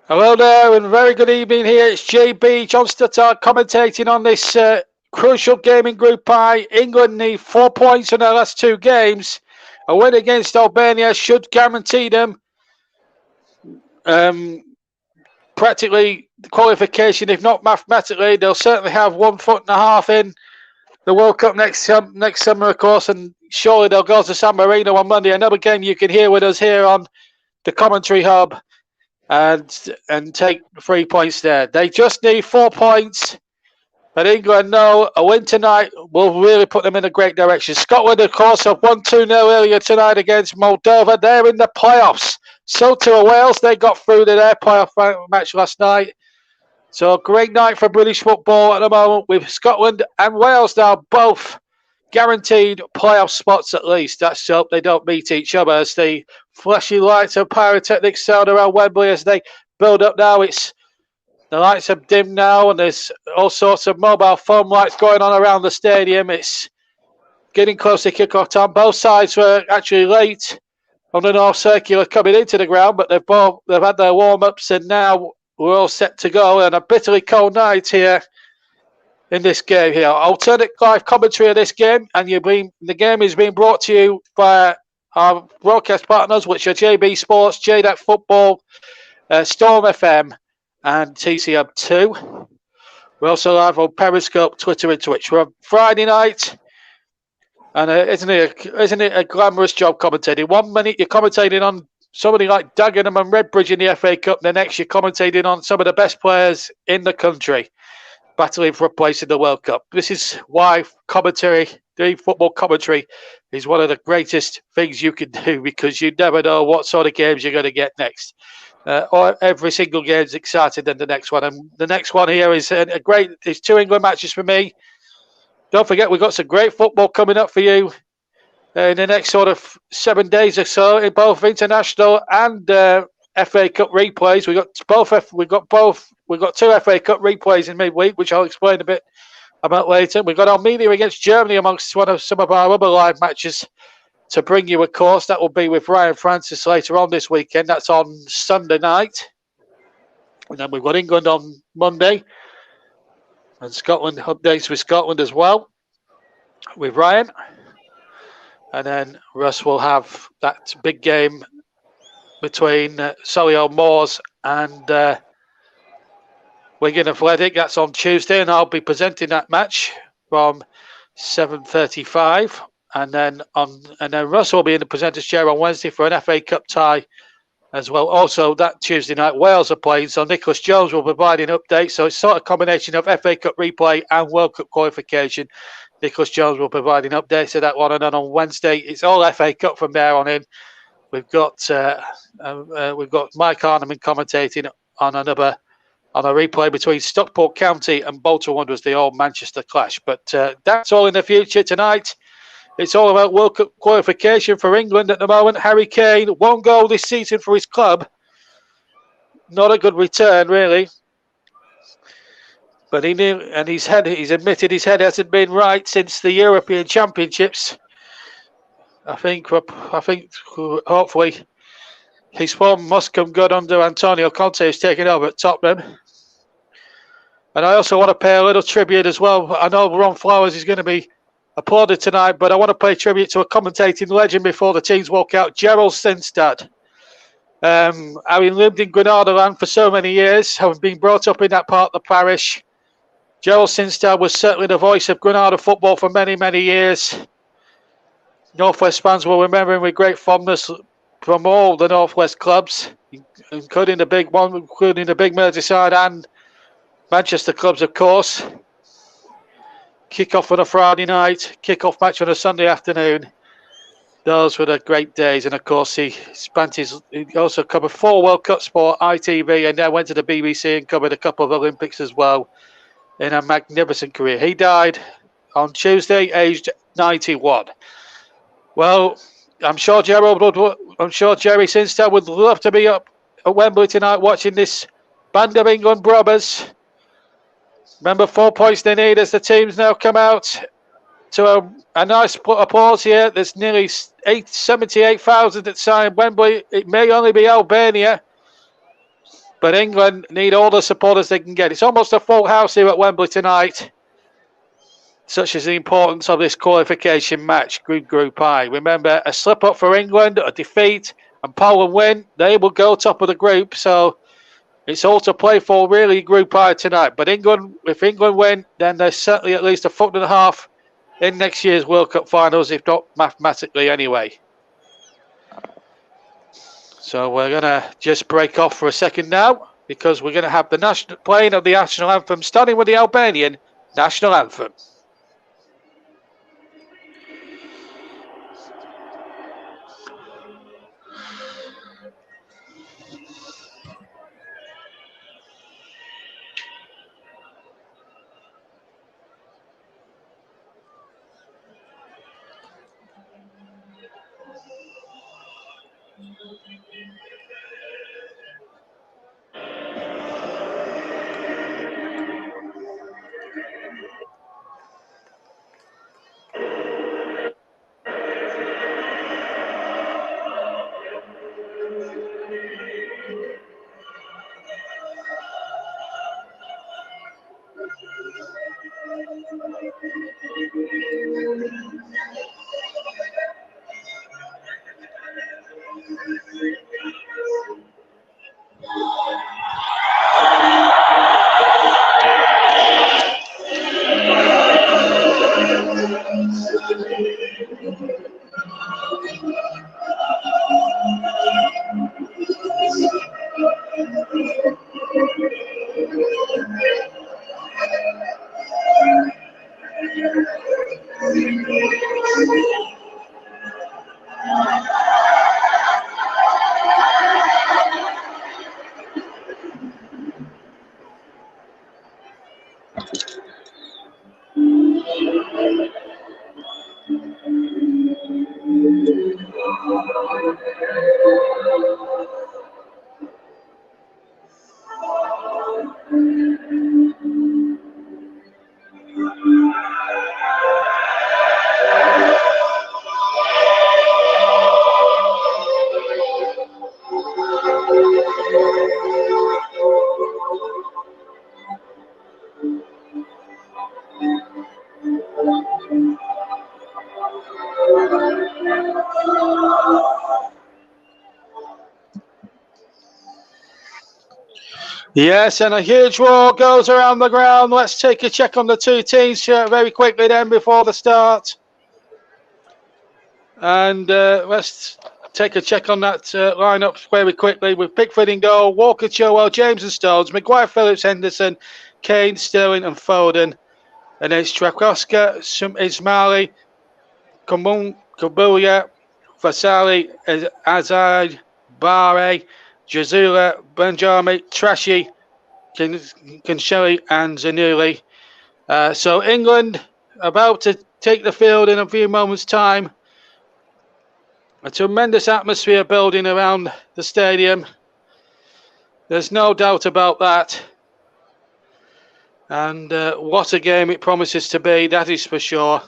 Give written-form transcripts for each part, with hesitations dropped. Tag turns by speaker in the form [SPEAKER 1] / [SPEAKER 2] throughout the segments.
[SPEAKER 1] Hello there, and very good evening here. It's JB John Stuttard commentating on this crucial game in Group I. England need 4 points in their last two games. A win against Albania should guarantee them practically qualification, if not mathematically. They'll certainly have 1 foot and a half in the World Cup next summer, of course, and surely they'll go to San Marino on Monday. Another game you can hear with us here on the commentary hub. And take 3 points there. They just need 4 points. But England know a win tonight will really put them in a great direction. Scotland, of course, have won 2-0 earlier tonight against Moldova. They're in the playoffs. So too are Wales. They got through to their playoff match last night. So a great night for British football at the moment with Scotland and Wales now both guaranteed playoff spots at least. Let's hope they don't meet each other as the flashy lights of pyrotechnics sound around Wembley as they build up now. It's the lights have dimmed now and there's all sorts of mobile phone lights going on around the stadium. It's getting close to kick-off time. Both sides were actually late on the North Circular coming into the ground, but they've had their warm-ups and now we're all set to go. And a bitterly cold night here in this game here. Alternate live commentary of this game, and the game is being brought to you by our broadcast partners, which are JB Sports, JDAC Football, Storm FM, and TCM2. We're also live on Periscope, Twitter, and Twitch. We're on Friday night, and isn't it a glamorous job commentating? 1 minute you're commentating on somebody like Dagenham and Redbridge in the FA Cup, the next you're commentating on some of the best players in the country battling for a place in the World Cup. This is why doing football commentary is one of the greatest things you can do, because you never know what sort of games you're going to get next. Or every single game is exciting than the next one. And the next one here is it's 2 England matches for me. Don't forget, we've got some great football coming up for you in the next sort of 7 days or so in both international and FA Cup replays. We've got 2 FA Cup replays in midweek, which I'll explain a bit about later. We've got Albania against Germany amongst some of our other live matches to bring you, of course. That will be with Ryan Francis later on this weekend. That's on Sunday night. And then we've got England on Monday. And Scotland, updates with Scotland as well, with Ryan. And then Russ will have that big game between Solihull Moors and Wigan Athletic. That's on Tuesday, and I'll be presenting that match from 7:35. And then Russ will be in the presenter's chair on Wednesday for an FA Cup tie as well. Also, that Tuesday night, Wales are playing, so Nicholas Jones will provide an update. So it's sort of a combination of FA Cup replay and World Cup qualification. Nicholas Jones will provide an update to that one, and then on Wednesday, it's all FA Cup from there on in. We've got Mike Arneman commentating on a replay between Stockport County and Bolton Wanderers, the old Manchester clash. But that's all in the future tonight. It's all about World Cup qualification for England at the moment. Harry Kane, 1 goal this season for his club. Not a good return, really. But he's admitted his head hasn't been right since the European Championships. I think hopefully his form must come good under Antonio Conte, who's taken over at Tottenham. And I also want to pay a little tribute as well. I know Ron Flowers is going to be applauded tonight, but I want to pay tribute to a commentating legend before the teams walk out, Gerald Sinstad. Having lived in Granada land for so many years, having been brought up in that part of the parish, Gerald Sinstad was certainly the voice of Granada football for many, many years. Northwest fans will remember him with great fondness from all the Northwest clubs, including the big Merseyside and Manchester clubs, of course. Kick-off on a Friday night, kick-off match on a Sunday afternoon. Those were the great days. And, of course, he also covered 4 World Cups for ITV and then went to the BBC and covered a couple of Olympics as well in a magnificent career. He died on Tuesday, aged 91. Well, I'm sure Jerry Sinstad would love to be up at Wembley tonight watching this band of England brothers. Remember, 4 points they need as the teams now come out to a nice applause here. There's nearly 78,000 at Wembley. It may only be Albania. But England need all the supporters they can get. It's almost a full house here at Wembley tonight. Such is the importance of this qualification match, Group I. Remember, a slip up for England, a defeat, and Poland win, they will go top of the group. So it's all to play for, really, Group I tonight. But England, if England win, then they're certainly at least a foot and a half in next year's World Cup finals, if not mathematically anyway. So we're going to just break off for a second now, because we're going to have the national playing of the national anthem, starting with the Albanian national anthem. Yes, and a huge roar goes around the ground. Let's take a check on the two teams very quickly then before the start. And let's take a check on that lineup very quickly with Pickford in goal, Walker, Chilwell, James and Stones, Maguire, Phillips, Henderson, Kane, Sterling and Foden. And then Strakowska, Ismaili, Kabuya, Vasali, Azad, Bare, Jazula, Benjami, Trashy, Kinsheli and Zanuli. So England about to take the field in a few moments' time. A tremendous atmosphere building around the stadium. There's no doubt about that. And what a game it promises to be, that is for sure.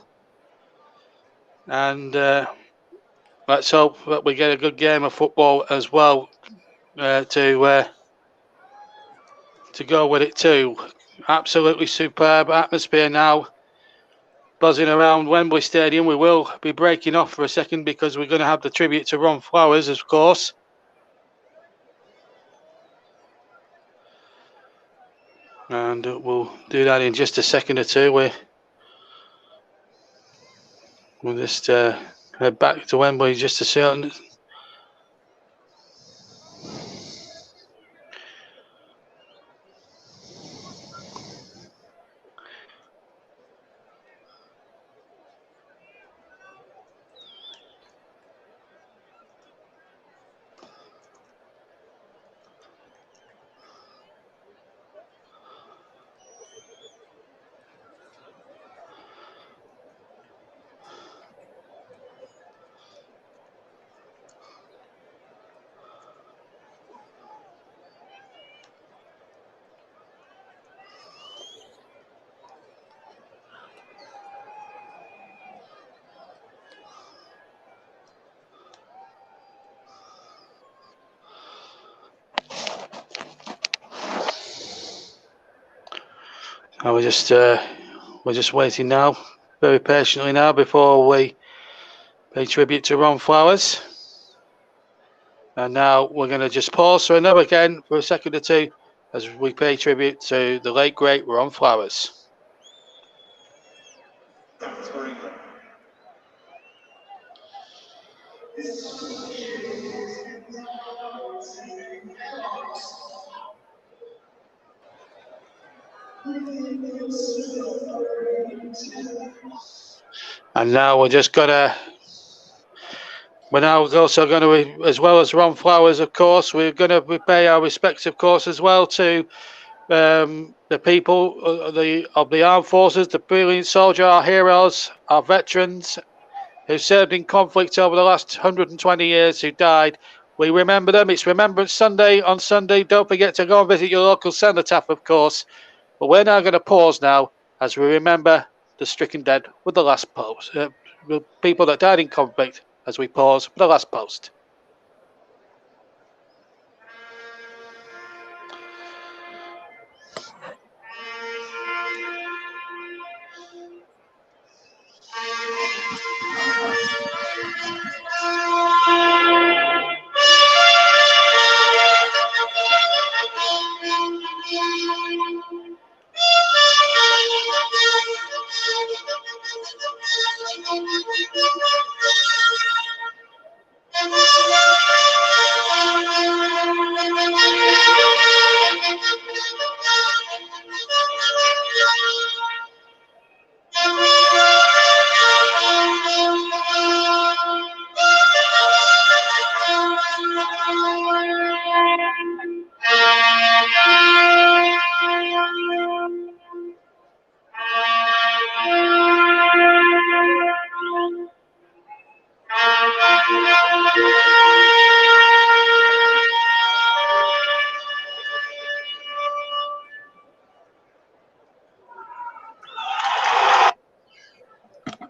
[SPEAKER 1] And let's hope that we get a good game of football as well to go with it too. Absolutely superb atmosphere now buzzing around Wembley Stadium. We will be breaking off for a second because we're going to have the tribute to Ron Flowers, of course. And we'll do that in just a second or two. We'll just head back to Wembley just to see it. And we're just waiting now, very patiently now, before we pay tribute to Ron Flowers. And now we're going to just pause for another again for a second or two as we pay tribute to the late great Ron Flowers. And now we're now also going to, as well as Ron Flowers, of course, we're going to pay our respects, of course, as well to the people of the armed forces, the brilliant soldier, our heroes, our veterans who served in conflict over the last 120 years who died. We remember them. It's Remembrance Sunday on Sunday. Don't forget to go and visit your local cenotaph, of course. But we're now going to pause now as we remember the stricken dead with the last post, the people that died in conflict, as we pause for the last post.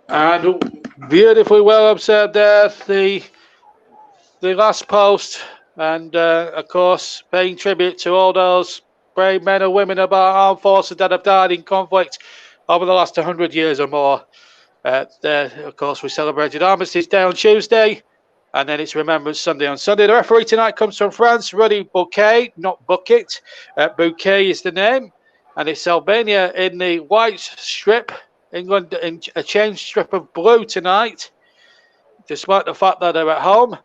[SPEAKER 1] And beautifully well observed there, the last post, and of course paying tribute to all those brave men and women of our armed forces that have died in conflict over the last 100 years or more. Of course, we celebrated Armistice Day on Tuesday, and then it's Remembrance Sunday on Sunday. The referee tonight comes from France, Rudi Bouquet, not Bucket. Bouquet is the name, and it's Albania in the white strip, England in a changed strip of blue tonight, despite the fact that they're at home.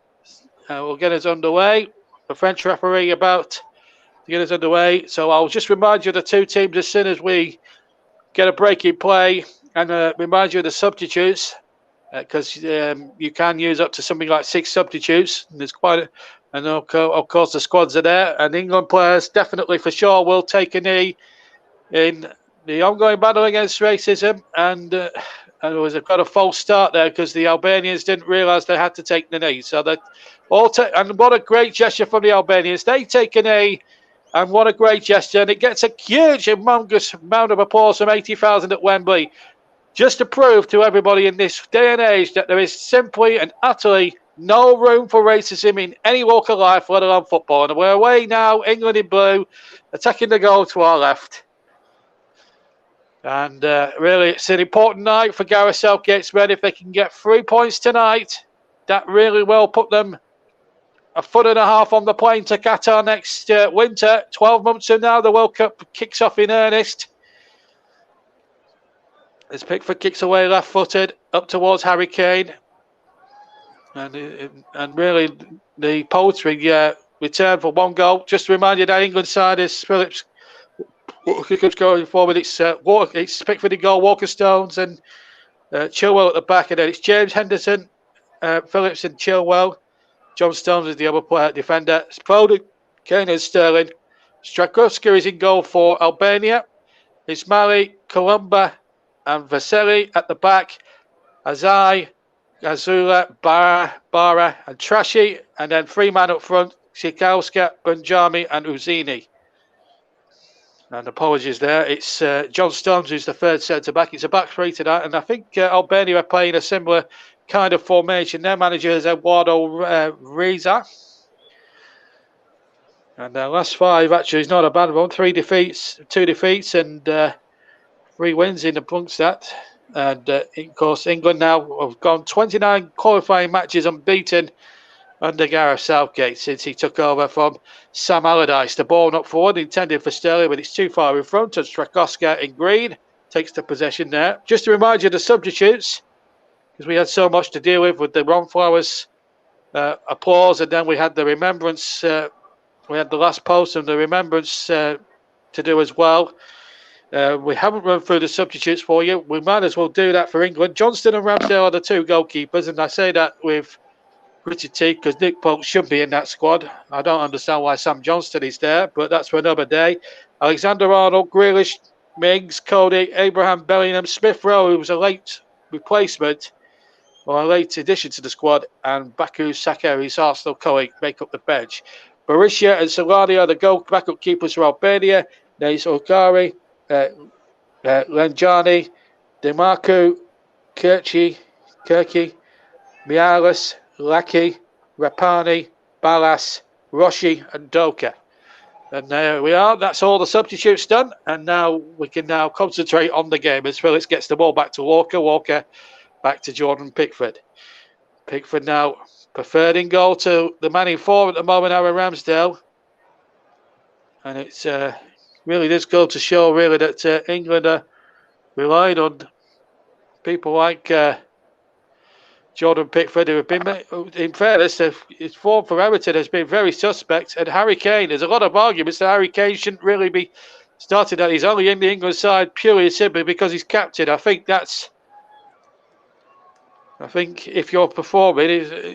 [SPEAKER 1] We'll get us underway. The French referee about to get us underway. So I'll just remind you of the two teams as soon as we get a break in play, and remind you of the substitutes, because you can use up to something like 6 substitutes. And there's and of course the squads are there. And England players definitely for sure will take a knee in the ongoing battle against racism. And there was got a false start there because the Albanians didn't realise they had to take the knee. So that and what a great gesture from the Albanians. They take a knee, and what a great gesture. And it gets a huge, humongous amount of applause from 80,000 at Wembley, just to prove to everybody in this day and age that there is simply and utterly no room for racism in any walk of life, let alone football. And we're away now, England in blue, attacking the goal to our left. And really, it's an important night for Gareth Southgate's men. If they can get 3 points tonight, that really will put them a foot and a half on the plane to Qatar next winter. 12 months from now, the World Cup kicks off in earnest. As Pickford kicks away left-footed up towards Harry Kane. And really, the poultry return for 1 goal. Just to remind you that England side is Phillips going forward. It's Pickford in goal, Walker Stones and Chilwell at the back. And then it's James Henderson, Phillips and Chilwell. John Stones is the other player, defender. It's Foden, Kane and Sterling. Strakowski is in goal for Albania. Ismaili, Columba and Vasily at the back. Azai, Gazula, Bara and Trashy. And then 3 men up front, Sikowska, Benjami and Uzini. And apologies there. It's John Stones who's the third centre-back. It's a back three tonight. And I think Albania are playing a similar kind of formation. Their manager is Eduardo Reza. And their last 5 actually is not a bad one. 2 defeats and 3 wins in amongst that. And of course, England now have gone 29 qualifying matches unbeaten under Gareth Southgate since he took over from Sam Allardyce. The ball up forward, intended for Sterling, but it's too far in front. And Strakowska in green takes the possession there. Just to remind you of the substitutes, because we had so much to deal with the Ron Flowers applause, and then we had the remembrance. We had the last post and the remembrance to do as well. We haven't run through the substitutes for you. We might as well do that for England. Johnston and Ramsdale are the 2 goalkeepers, and I say that with gritted teeth because Nick Pope should be in that squad. I don't understand why Sam Johnston is there, but that's for another day. Alexander-Arnold, Grealish, Miggs, Cody, Abraham, Bellingham, Smith-Rowe, who was a late replacement or a late addition to the squad, and Baku Sakari's Arsenal colleague make up the bench. Berisha and Solani are the backup keepers for Albania. Nace Okari, Lenjani, Demarcu, Kirky, Mialis, Laki, Rapani, Balas, Roshi, and Doka. And there we are. That's all the substitutes done. And now we can now concentrate on the game as Phillips gets the ball back to Walker. Walker back to Jordan Pickford. Pickford now preferred in goal to the man in form at the moment, Aaron Ramsdale. And it's really does go to show really that England are relying on people like Jordan Pickford, who have been, in fairness, his form for Everton has been very suspect. And Harry Kane, there's a lot of arguments that Harry Kane shouldn't really be starting that. He's only in the England side purely and simply because he's captain. I think if you're performing,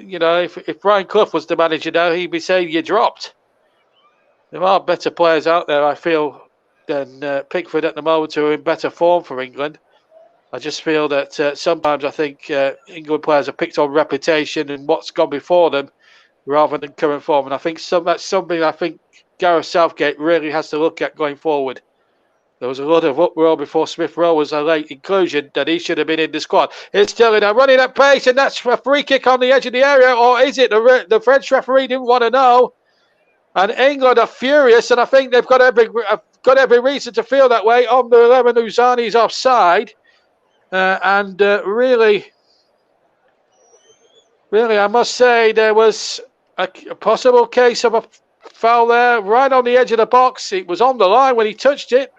[SPEAKER 1] you know, if Brian Clough was the manager now, he'd be saying you dropped. There are better players out there, I feel, than Pickford at the moment who are in better form for England. I just feel that sometimes I think England players are picked on reputation and what's gone before them rather than current form. And I think that's something I think Gareth Southgate really has to look at going forward. There was a lot of uproar before Smith-Rowe was a late inclusion that he should have been in the squad. It's Sterling now running at pace, and that's a free kick on the edge of the area, or is it? The French referee didn't want to know. And England are furious, and I think they've got every reason to feel that way. On the 11, Uzani's offside. Really, I must say there was a possible case of a foul there, right on the edge of the box. It was on the line when he touched it.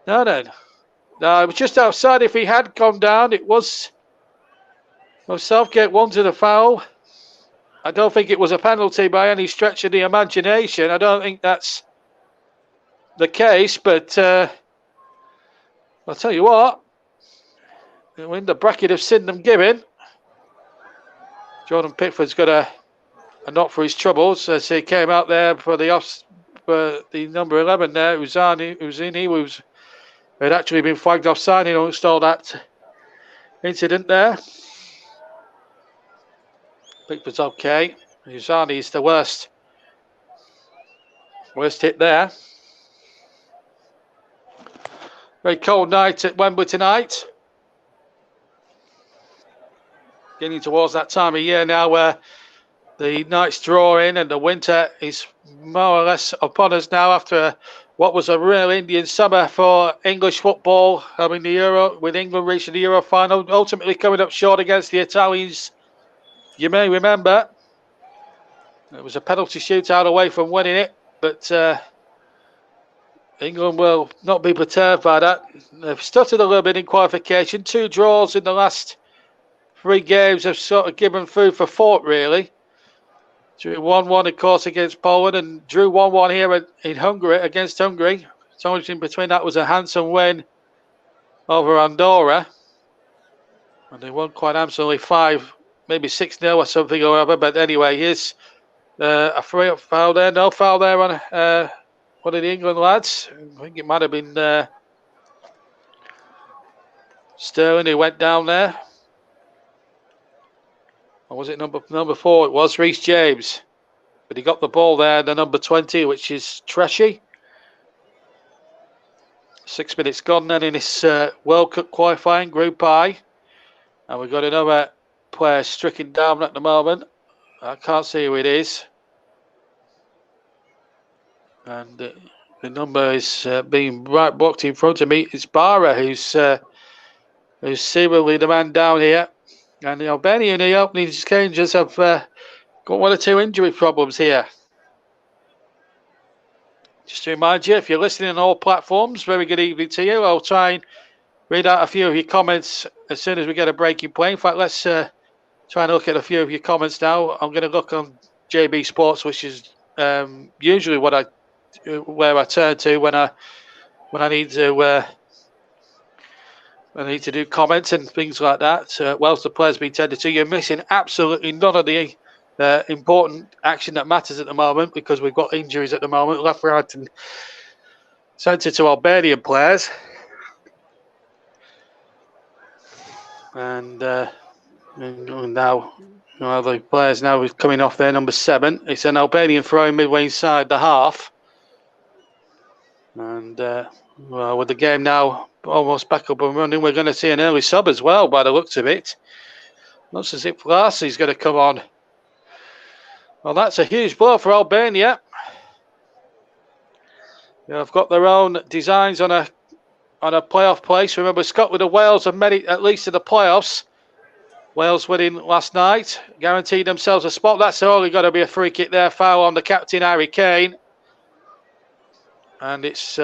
[SPEAKER 1] No, it was just outside. If he had gone down, it was. Well, Southgate wanted a foul. I don't think it was a penalty by any stretch of the imagination. I don't think that's the case, but I'll tell you what. In the bracket of sin them giving, Jordan Pickford's got a knock for his troubles as he came out there for the number 11 there, Uzini, who had actually been flagged offside amongst all that incident there. Pickford's okay. Uzani's the worst hit there. Very cold night at Wembley tonight. Getting towards that time of year now where the nights draw in and the winter is more or less upon us now after what was a real Indian summer for English football, having the Euro, with England reaching the Euro final, ultimately coming up short against the Italians. You may remember it was a penalty shootout away from winning it, but England will not be perturbed by that. They've stuttered a little bit in qualification. 2 draws in the last 3 games have sort of given food for thought, really. Drew 1-1, of course, against Poland, and drew 1-1 here in Hungary against Hungary. So in between that was a handsome win over Andorra, and they won quite handsomely 5, maybe 6-0 or something or other. But anyway, here's a free-up foul there. No foul there on one of the England lads. I think it might have been Sterling who went down there. Or was it number 4? It was Reece James. But he got the ball there, the number 20, which is Treshy. 6 minutes gone then in this World Cup qualifying, Group I. And we've got another player stricken down at the moment. I can't see who it is. And The number is being right booked in front of me. It's Barra who's seemingly the man down here. And the Albanian in the opening exchanges have got one or two injury problems here. Just to remind you, if you're listening on all platforms, very good evening to you. I'll try and read out a few of your comments as soon as we get a break in play. In fact, let's try and look at a few of your comments now. I'm going to look on JB Sports, which is usually where I turn to when I need to do comments and things like that. Whilst the players being tended to, you're missing absolutely none of the important action that matters at the moment, because we've got injuries at the moment, left, right, and centre to Albanian players. And now, the players now is coming off there. Number 7. It's an Albanian throwing midway inside the half. And with the game now almost back up and running, we're going to see an early sub as well, by the looks of it. Looks as if Larsy's going to come on. Well, that's a huge blow for Albania. They've got their own designs on a playoff place. Remember, Scotland and Wales have made it at least to the playoffs. Wales winning last night, guaranteed themselves a spot. That's only got to be a free kick there. Foul on the captain, Harry Kane. And it's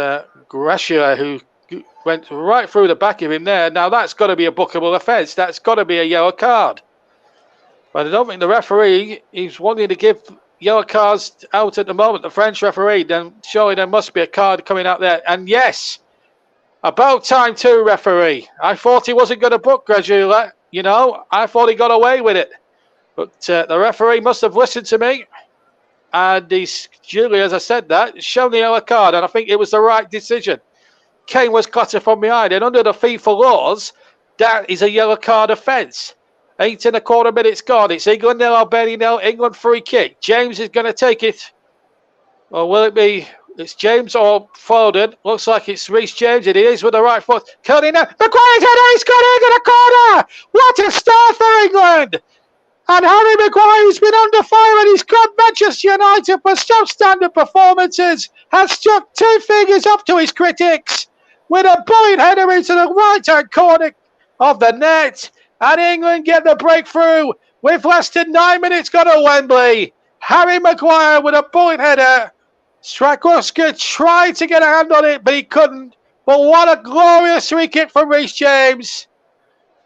[SPEAKER 1] Gracia who went right through the back of him there. Now, that's got to be a bookable offence. That's got to be a yellow card. But I don't think the referee is wanting to give yellow cards out at the moment. The French referee, then surely there must be a card coming out there. And yes, about time too, referee. I thought he wasn't going to book Graduela. You know, I thought he got away with it. But the referee must have listened to me. And he's, Julie, as I said that, shown the yellow card. And I think it was the right decision. Kane was clattered from behind. And under the FIFA laws, that is a yellow card offence. 8 1/4 minutes gone. It's England 0, Albania 0. England free kick. James is going to take it. Or will it be? It's James or Foden. Looks like it's Reece James. It is with the right foot. Curling now. Maguire's header. He's got into the corner. What a start for England. And Harry Maguire's been under fire and he's got Manchester United for substandard performances. Has struck 2 fingers up to his critics with a bullet header into the right-hand corner of the net. And England get the breakthrough with less than 9 minutes gone at Wembley. Harry Maguire with a bullet header. Strakowski tried to get a hand on it, but he couldn't. But what a glorious free kick from Reece James.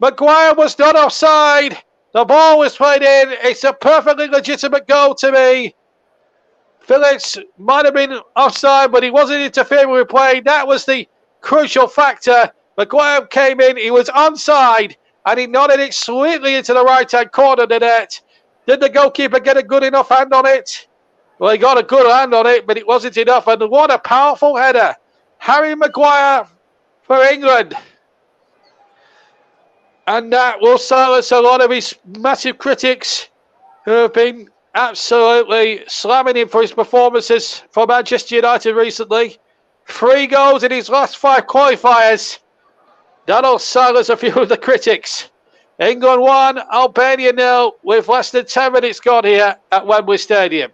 [SPEAKER 1] Maguire was not offside. The ball was played in. It's a perfectly legitimate goal to me. Phillips might have been offside, but he wasn't interfering with play. That was the crucial factor. Maguire came in. He was onside. And he nodded it sweetly into the right-hand corner of the net. Did the goalkeeper get a good enough hand on it? Well, he got a good hand on it, but it wasn't enough. And what a powerful header. Harry Maguire for England. And that will silence a lot of his massive critics who have been absolutely slamming him for his performances for Manchester United recently. 3 goals in his last 5 qualifiers. That'll silence a few of the critics. England 1, Albania 0, with less than 10 minutes gone here at Wembley Stadium.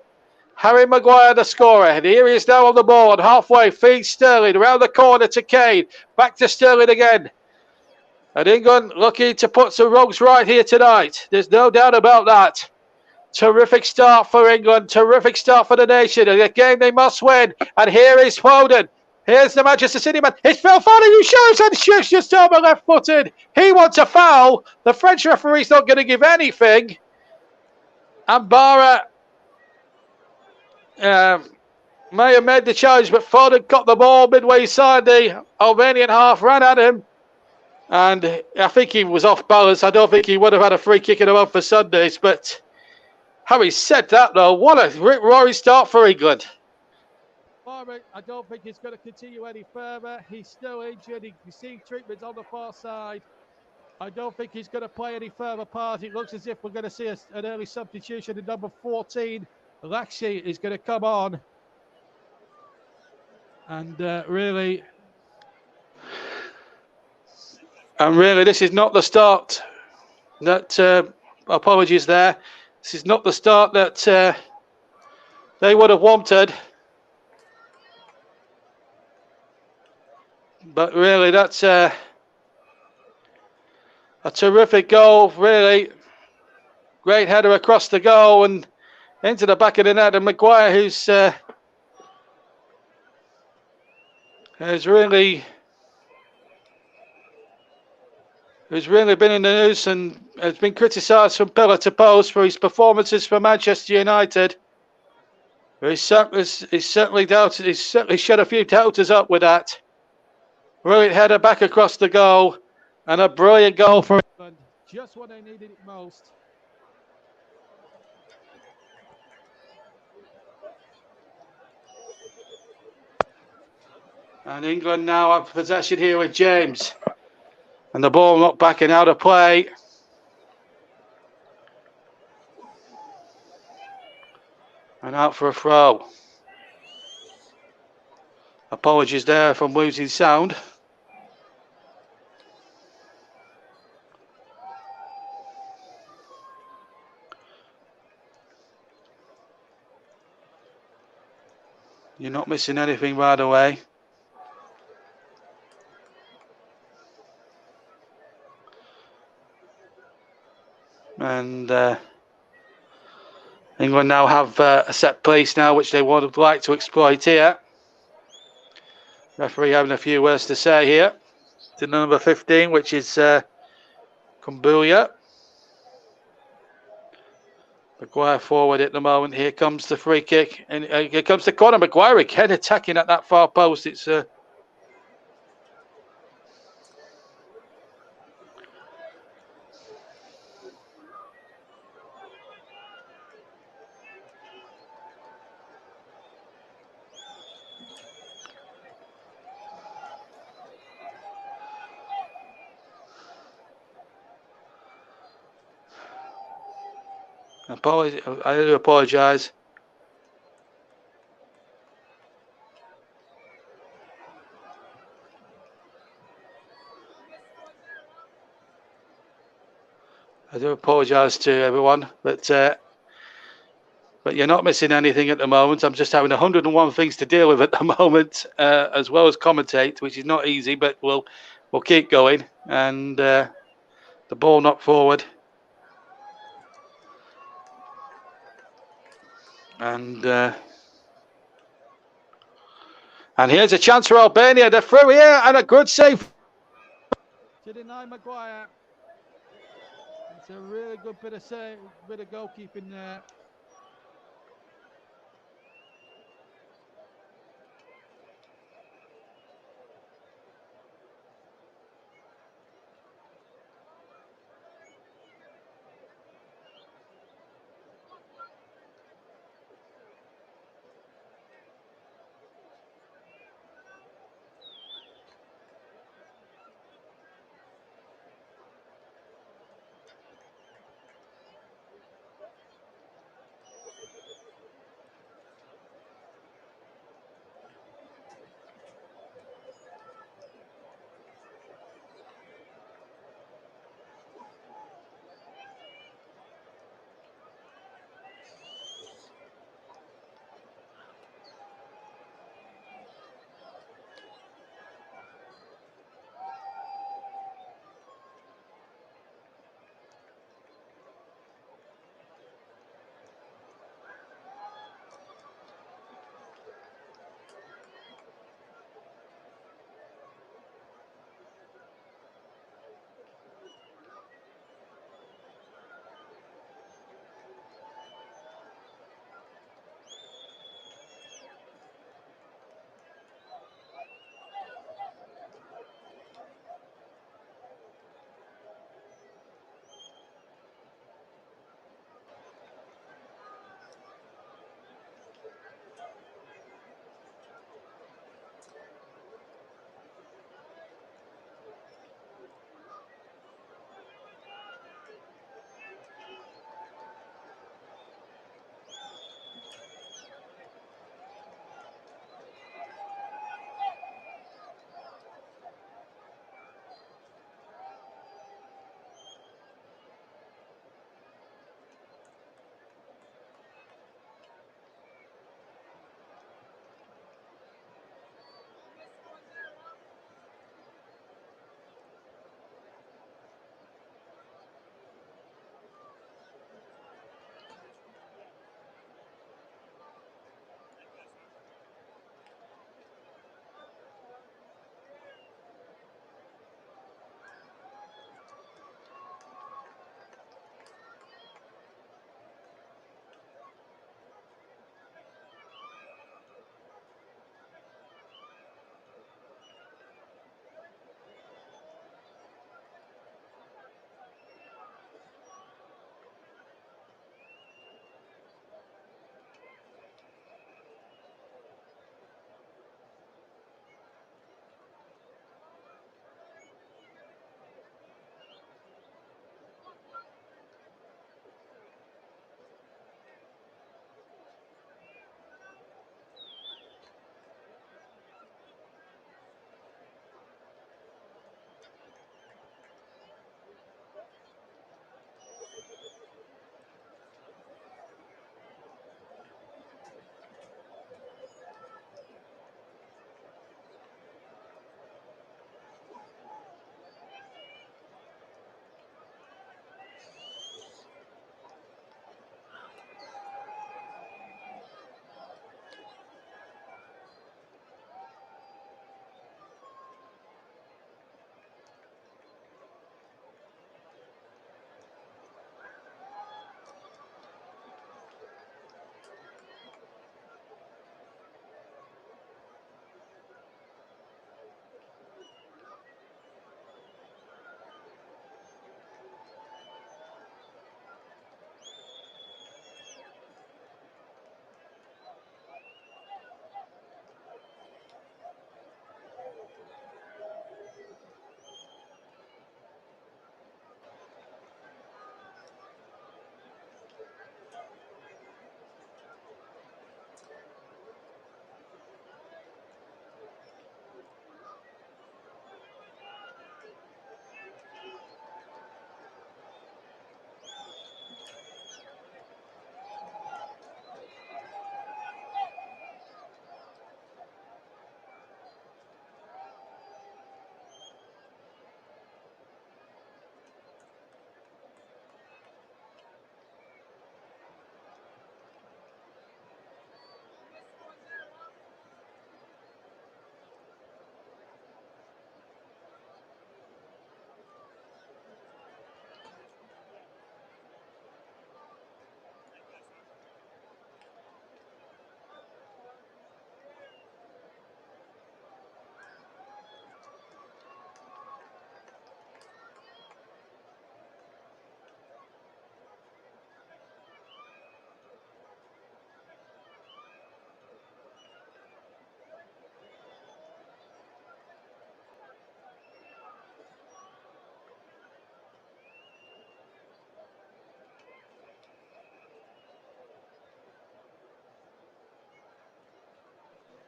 [SPEAKER 1] Harry Maguire, the scorer. And here he is now on the board, halfway, feeds Sterling, around the corner to Kane. Back to Sterling again. And England looking to put some wrongs right here tonight. There's no doubt about that. Terrific start for England. Terrific start for the nation. A game they must win. And here is Foden. Here's the Manchester City man. It's Phil Foden who shoots and shoots just over left-footed. He wants a foul. The French referee's not going to give anything. And Barra may have made the challenge, but Foden got the ball midway inside the Albanian half, ran at him. And I think he was off balance. I don't think he would have had a free kick in the month for Sundays. But having said that, though, what a rip-roaring start for England. I don't think he's going to continue any further. He's still injured. He's received treatment on the far side. I don't think he's going to play any further part. It looks as if we're going to see an early substitution in number 14. Laxi is going to come on. And really, this is not the start that, apologies there. This is not the start that they would have wanted. But really, that's a terrific goal, really. Great header across the goal and into the back of the net. And Maguire, who's really been in the news and has been criticised from pillar to post for his performances for Manchester United. He's certainly doubted. He's certainly shut a few doubters up with that. Brilliant header back across the goal, and a brilliant goal for England. Just when they needed it most. And England now have possession here with James. And the ball not backing out of play. And out for a throw. Apologies there if I'm losing sound. You're not missing anything, by the way. And England now have a set piece now, which they would like to exploit here. Referee having a few words to say here. To number 15, which is Kumbuya. Maguire forward at the moment. Here comes the free kick. And here comes the corner. Maguire again attacking at that far post. It's I do apologise. I do apologise to everyone, but you're not missing anything at the moment. I'm just having 101 things to deal with at the moment, as well as commentate, which is not easy, but we'll keep going. And the ball knocked forward. And here's a chance for Albania. They're through here, and a good save to deny Maguire. It's a really good bit of goalkeeping there.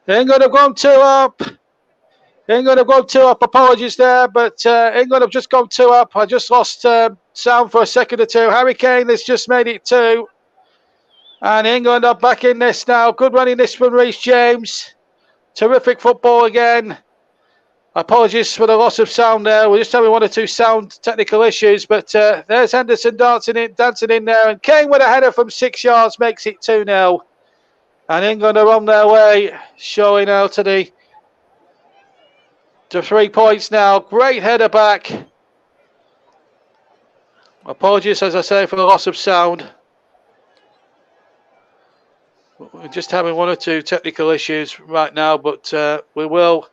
[SPEAKER 1] England have gone 2 up. England have gone 2 up. Apologies there, but England have just gone 2 up. I just lost sound for a second or two. Harry Kane has just made it 2. And England are back in this now. Good running this from Reece James. Terrific football again. Apologies for the loss of sound there. We're just having 1 or 2 sound technical issues. But there's Henderson dancing in there. And Kane with a header from 6 yards makes it 2-0. And England are on their way, showing now to 3 points now. Great header back. Apologies, as I say, for the loss of sound. We're just having 1 or 2 technical issues right now, but we will.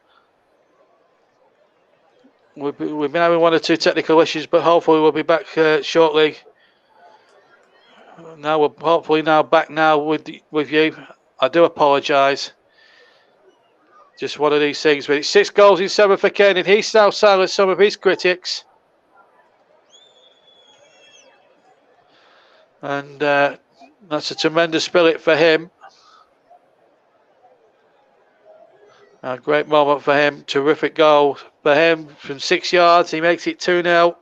[SPEAKER 1] We've been having 1 or 2 technical issues, but hopefully we'll be back shortly. Now we're hopefully now back now with you. I do apologise. Just one of these things, but it's 6 goals in 7 for Kane, and he's now silenced some of his critics. And that's a tremendous spirit for him. A great moment for him. Terrific goal for him from 6 yards. He makes it 2-0.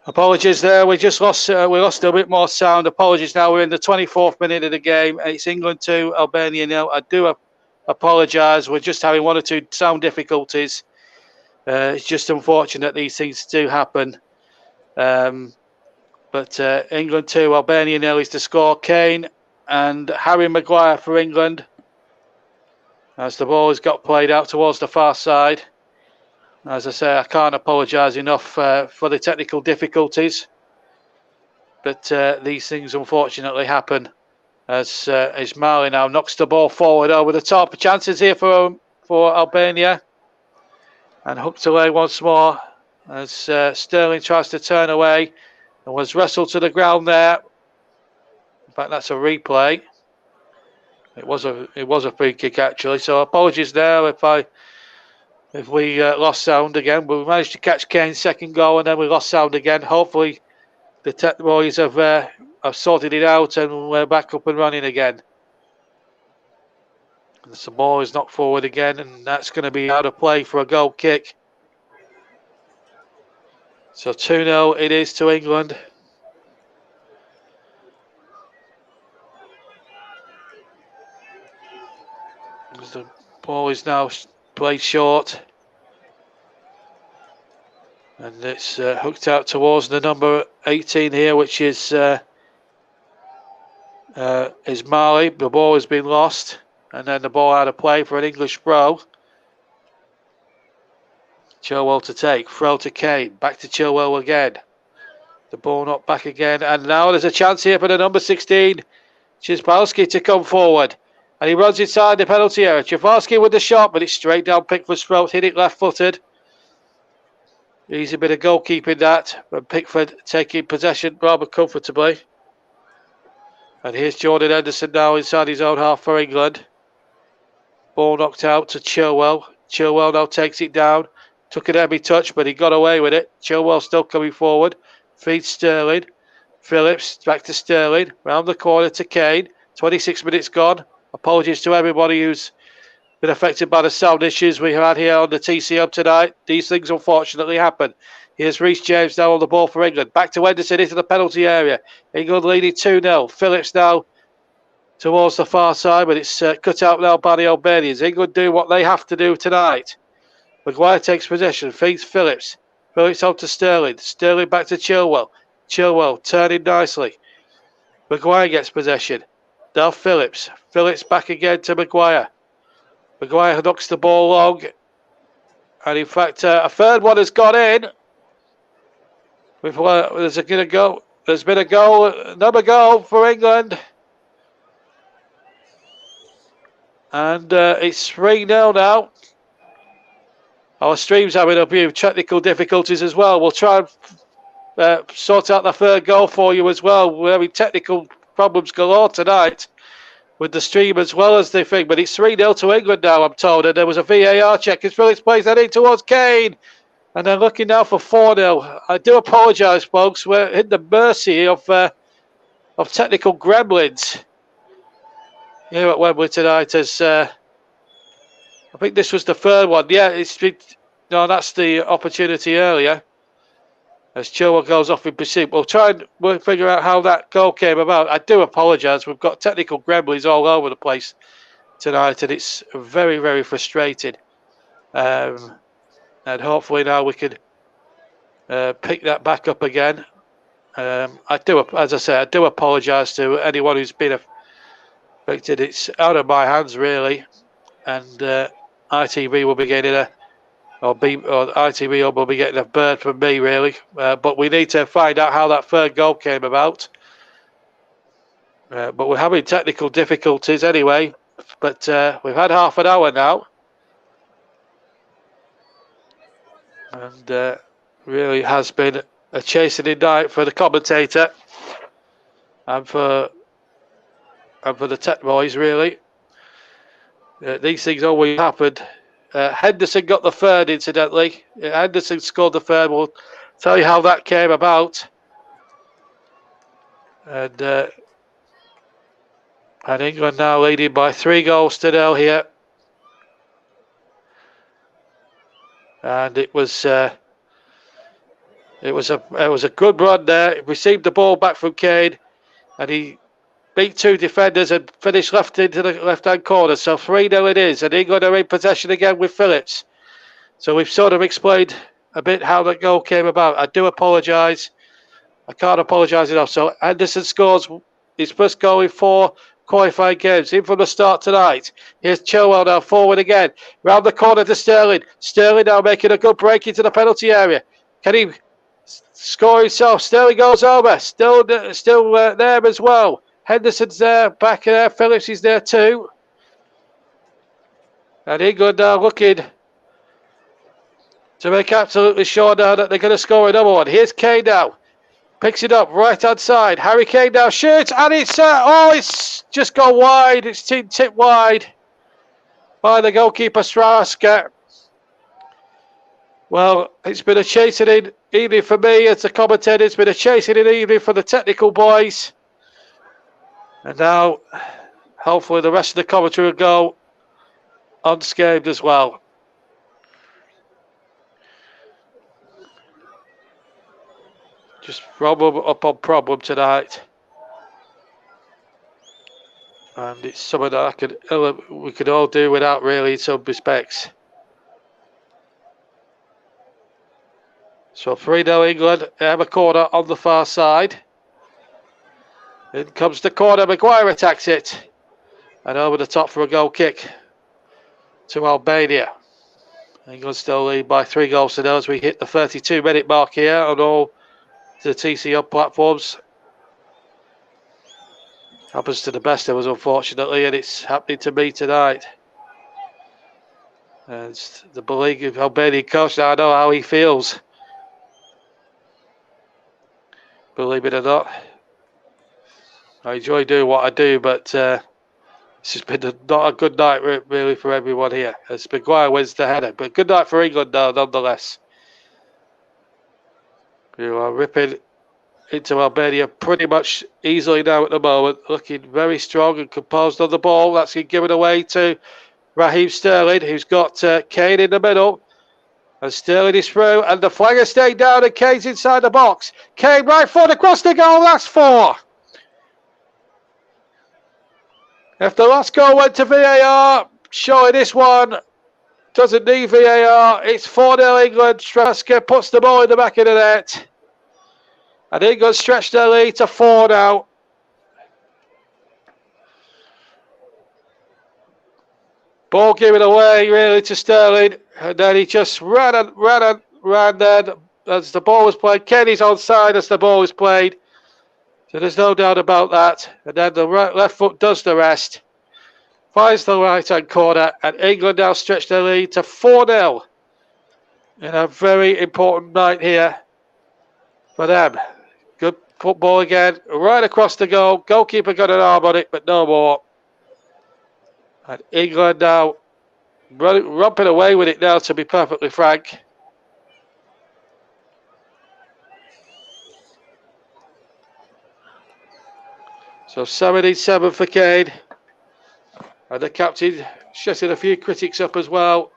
[SPEAKER 1] Apologies there. We just lost. We lost a bit more sound. Apologies. Now we're in the 24th minute of the game. It's England 2, Albania 0. I do apologise. We're just having one or two sound difficulties. It's just unfortunate these things do happen. But England 2, Albania 0 is the score. Kane and Harry Maguire for England. As the ball has got played out towards the far side. As I say, I can't apologise enough for the technical difficulties. But these things unfortunately happen. As Ismaili now knocks the ball forward over the top. Chances here for Albania. And hooked away once more as Sterling tries to turn away and was wrestled to the ground there. In fact, that's a replay. It was a free kick actually. So apologies there if we lost sound again. But we managed to catch Kane's second goal and then we lost sound again. Hopefully the tech boys have sorted it out and we're back up and running again. And the ball is knocked forward again and that's going to be out of play for a goal kick. So 2-0 it is to England. As the ball is now played short. And it's hooked out towards the number 18 here, which is Ismaili. The ball has been lost. And then the ball out of play for an English throw. Chilwell to take. Throw to Kane. Back to Chilwell again. The ball not back again. And now there's a chance here for the number 16, Chizbalski, to come forward. And he runs inside the penalty area. Chizbalski with the shot, but it's straight down Pickford's throat. Hit it left-footed. Easy bit of goalkeeping that. But Pickford taking possession rather comfortably. And here's Jordan Henderson now inside his own half for England. Ball knocked out to Chilwell. Chilwell now takes it down. Took an heavy touch, but he got away with it. Chilwell still coming forward. Feeds Sterling. Phillips back to Sterling. Round the corner to Kane. 26 minutes gone. Apologies to everybody who's been affected by the sound issues we had here on the TCM tonight. These things unfortunately happen. Here's Reece James now on the ball for England. Back to Henderson into the penalty area. England leading 2-0. Phillips now towards the far side, but it's cut out now by the Albanians. England do what they have to do tonight. Maguire takes possession, feeds Phillips. Phillips on to Sterling. Sterling back to Chilwell. Chilwell turning nicely. Maguire gets possession. Now Phillips. Phillips back again to Maguire. Maguire knocks the ball long. And in fact, a third one has gone in. There's been a goal, another goal for England. And it's 3-0 now. Our stream's having a few technical difficulties as well. We'll try and sort out the third goal for you as well. We're having technical problems galore tonight with the stream as well as the thing. But it's 3-0 to England now, I'm told. And there was a VAR check as Phillips plays that in towards Kane. And they're looking now for 4-0. I do apologise, folks. We're in the mercy of technical gremlins here at Wembley tonight as... I think this was the third one. Yeah, no, that's the opportunity earlier. As Chilwell goes off in pursuit. We'll figure out how that goal came about. I do apologise. We've got technical gremlins all over the place tonight, and it's very, very frustrating. And hopefully now we can pick that back up again. As I say, I do apologise to anyone who's been affected. It's out of my hands, really. And ITV will be getting ITV will be getting a bird from me, really. But we need to find out how that third goal came about. But we're having technical difficulties anyway. But we've had half an hour now. And really has been a chastening night for the commentator. And for the tech boys, really. These things always happen. Henderson got the third, incidentally. Henderson scored the third. We'll tell you how that came about. And England now leading by 3-0 here. And it was It was a good run there. He received the ball back from Kane, and he beat two defenders and finished left into the left-hand corner. So 3-0 it is, and England are in possession again with Phillips. So we've sort of explained a bit how that goal came about. I do apologise. I can't apologise enough. So Henderson scores his first goal in 4 qualifying games. In from the start tonight. Here's Chilwell now forward again. Round the corner to Sterling. Sterling now making a good break into the penalty area. Can he score himself? Sterling goes over. Still there as well. Henderson's there. Back there. Phillips is there too. And England now looking to make absolutely sure now that they're going to score another one. Here's Kane now. Picks it up, right hand side. Harry Kane now shoots, and it's just gone wide. It's tipped wide by the goalkeeper Straska. Well, it's been a chasing evening for me as a commentator. It's been a chasing evening for the technical boys. And now, hopefully, the rest of the commentary will go unscathed as well. Just problem upon problem tonight. And it's something that we could all do without really in some respects. So 3-0 England. They have a corner on the far side. In comes the corner. Maguire attacks it. And over the top for a goal kick to Albania. England still lead by 3 goals to 0 as we hit the 32-minute mark here on all the TCO platforms. Happens to the best of us, unfortunately, and it's happening to me tonight. And it's the beleaguered Albanian coach now. I know how he feels. Believe it or not, I enjoy doing what I do, but it's just been not a good night really for everyone here. As Maguire wins the header, but good night for England now, nonetheless. You are ripping into Albania pretty much easily now at the moment, looking very strong and composed on the ball. That's been given away to Raheem Sterling, who's got Kane in the middle. And Sterling is through, and the flag has stayed down, and Kane's inside the box. Kane right foot across the goal, that's 4. If the last goal went to VAR, surely this one doesn't need VAR. It's 4-0 England. Straska puts the ball in the back of the net. And England stretched their lead to 4 now. Ball given away really to Sterling. And then he just ran then as the ball was played. Kenny's onside as the ball was played. So there's no doubt about that. And then the left foot does the rest. Finds the right-hand corner. And England now stretch their lead to 4-0. In a very important night here for them. Good football again. Right across the goal. Goalkeeper got an arm on it, but no more. And England now romping away with it now, to be perfectly frank. So 77 for Kane. And the captain shutting a few critics up as well.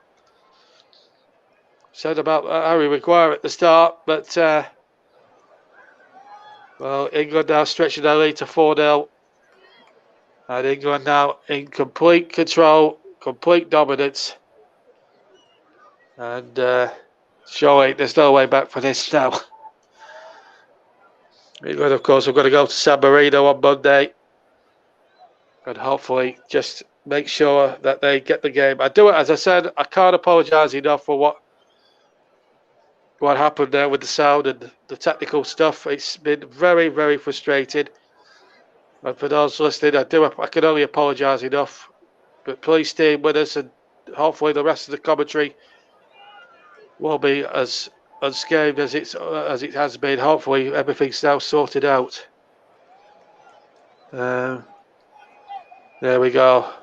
[SPEAKER 1] Said about Harry Maguire at the start, but well, England now stretching their lead to 4-0. And England now in complete control, complete dominance. And surely there's no way back for this now. England, of course, have got to go to San Marino on Monday. And hopefully just make sure that they get the game. As I said, I can't apologise enough for what happened there with the sound and the technical stuff. It's been very, very frustrating. And for those listening, I can only apologise enough. But please stay with us, and hopefully the rest of the commentary will be as unscathed as it has been. Hopefully everything's now sorted out. There we go.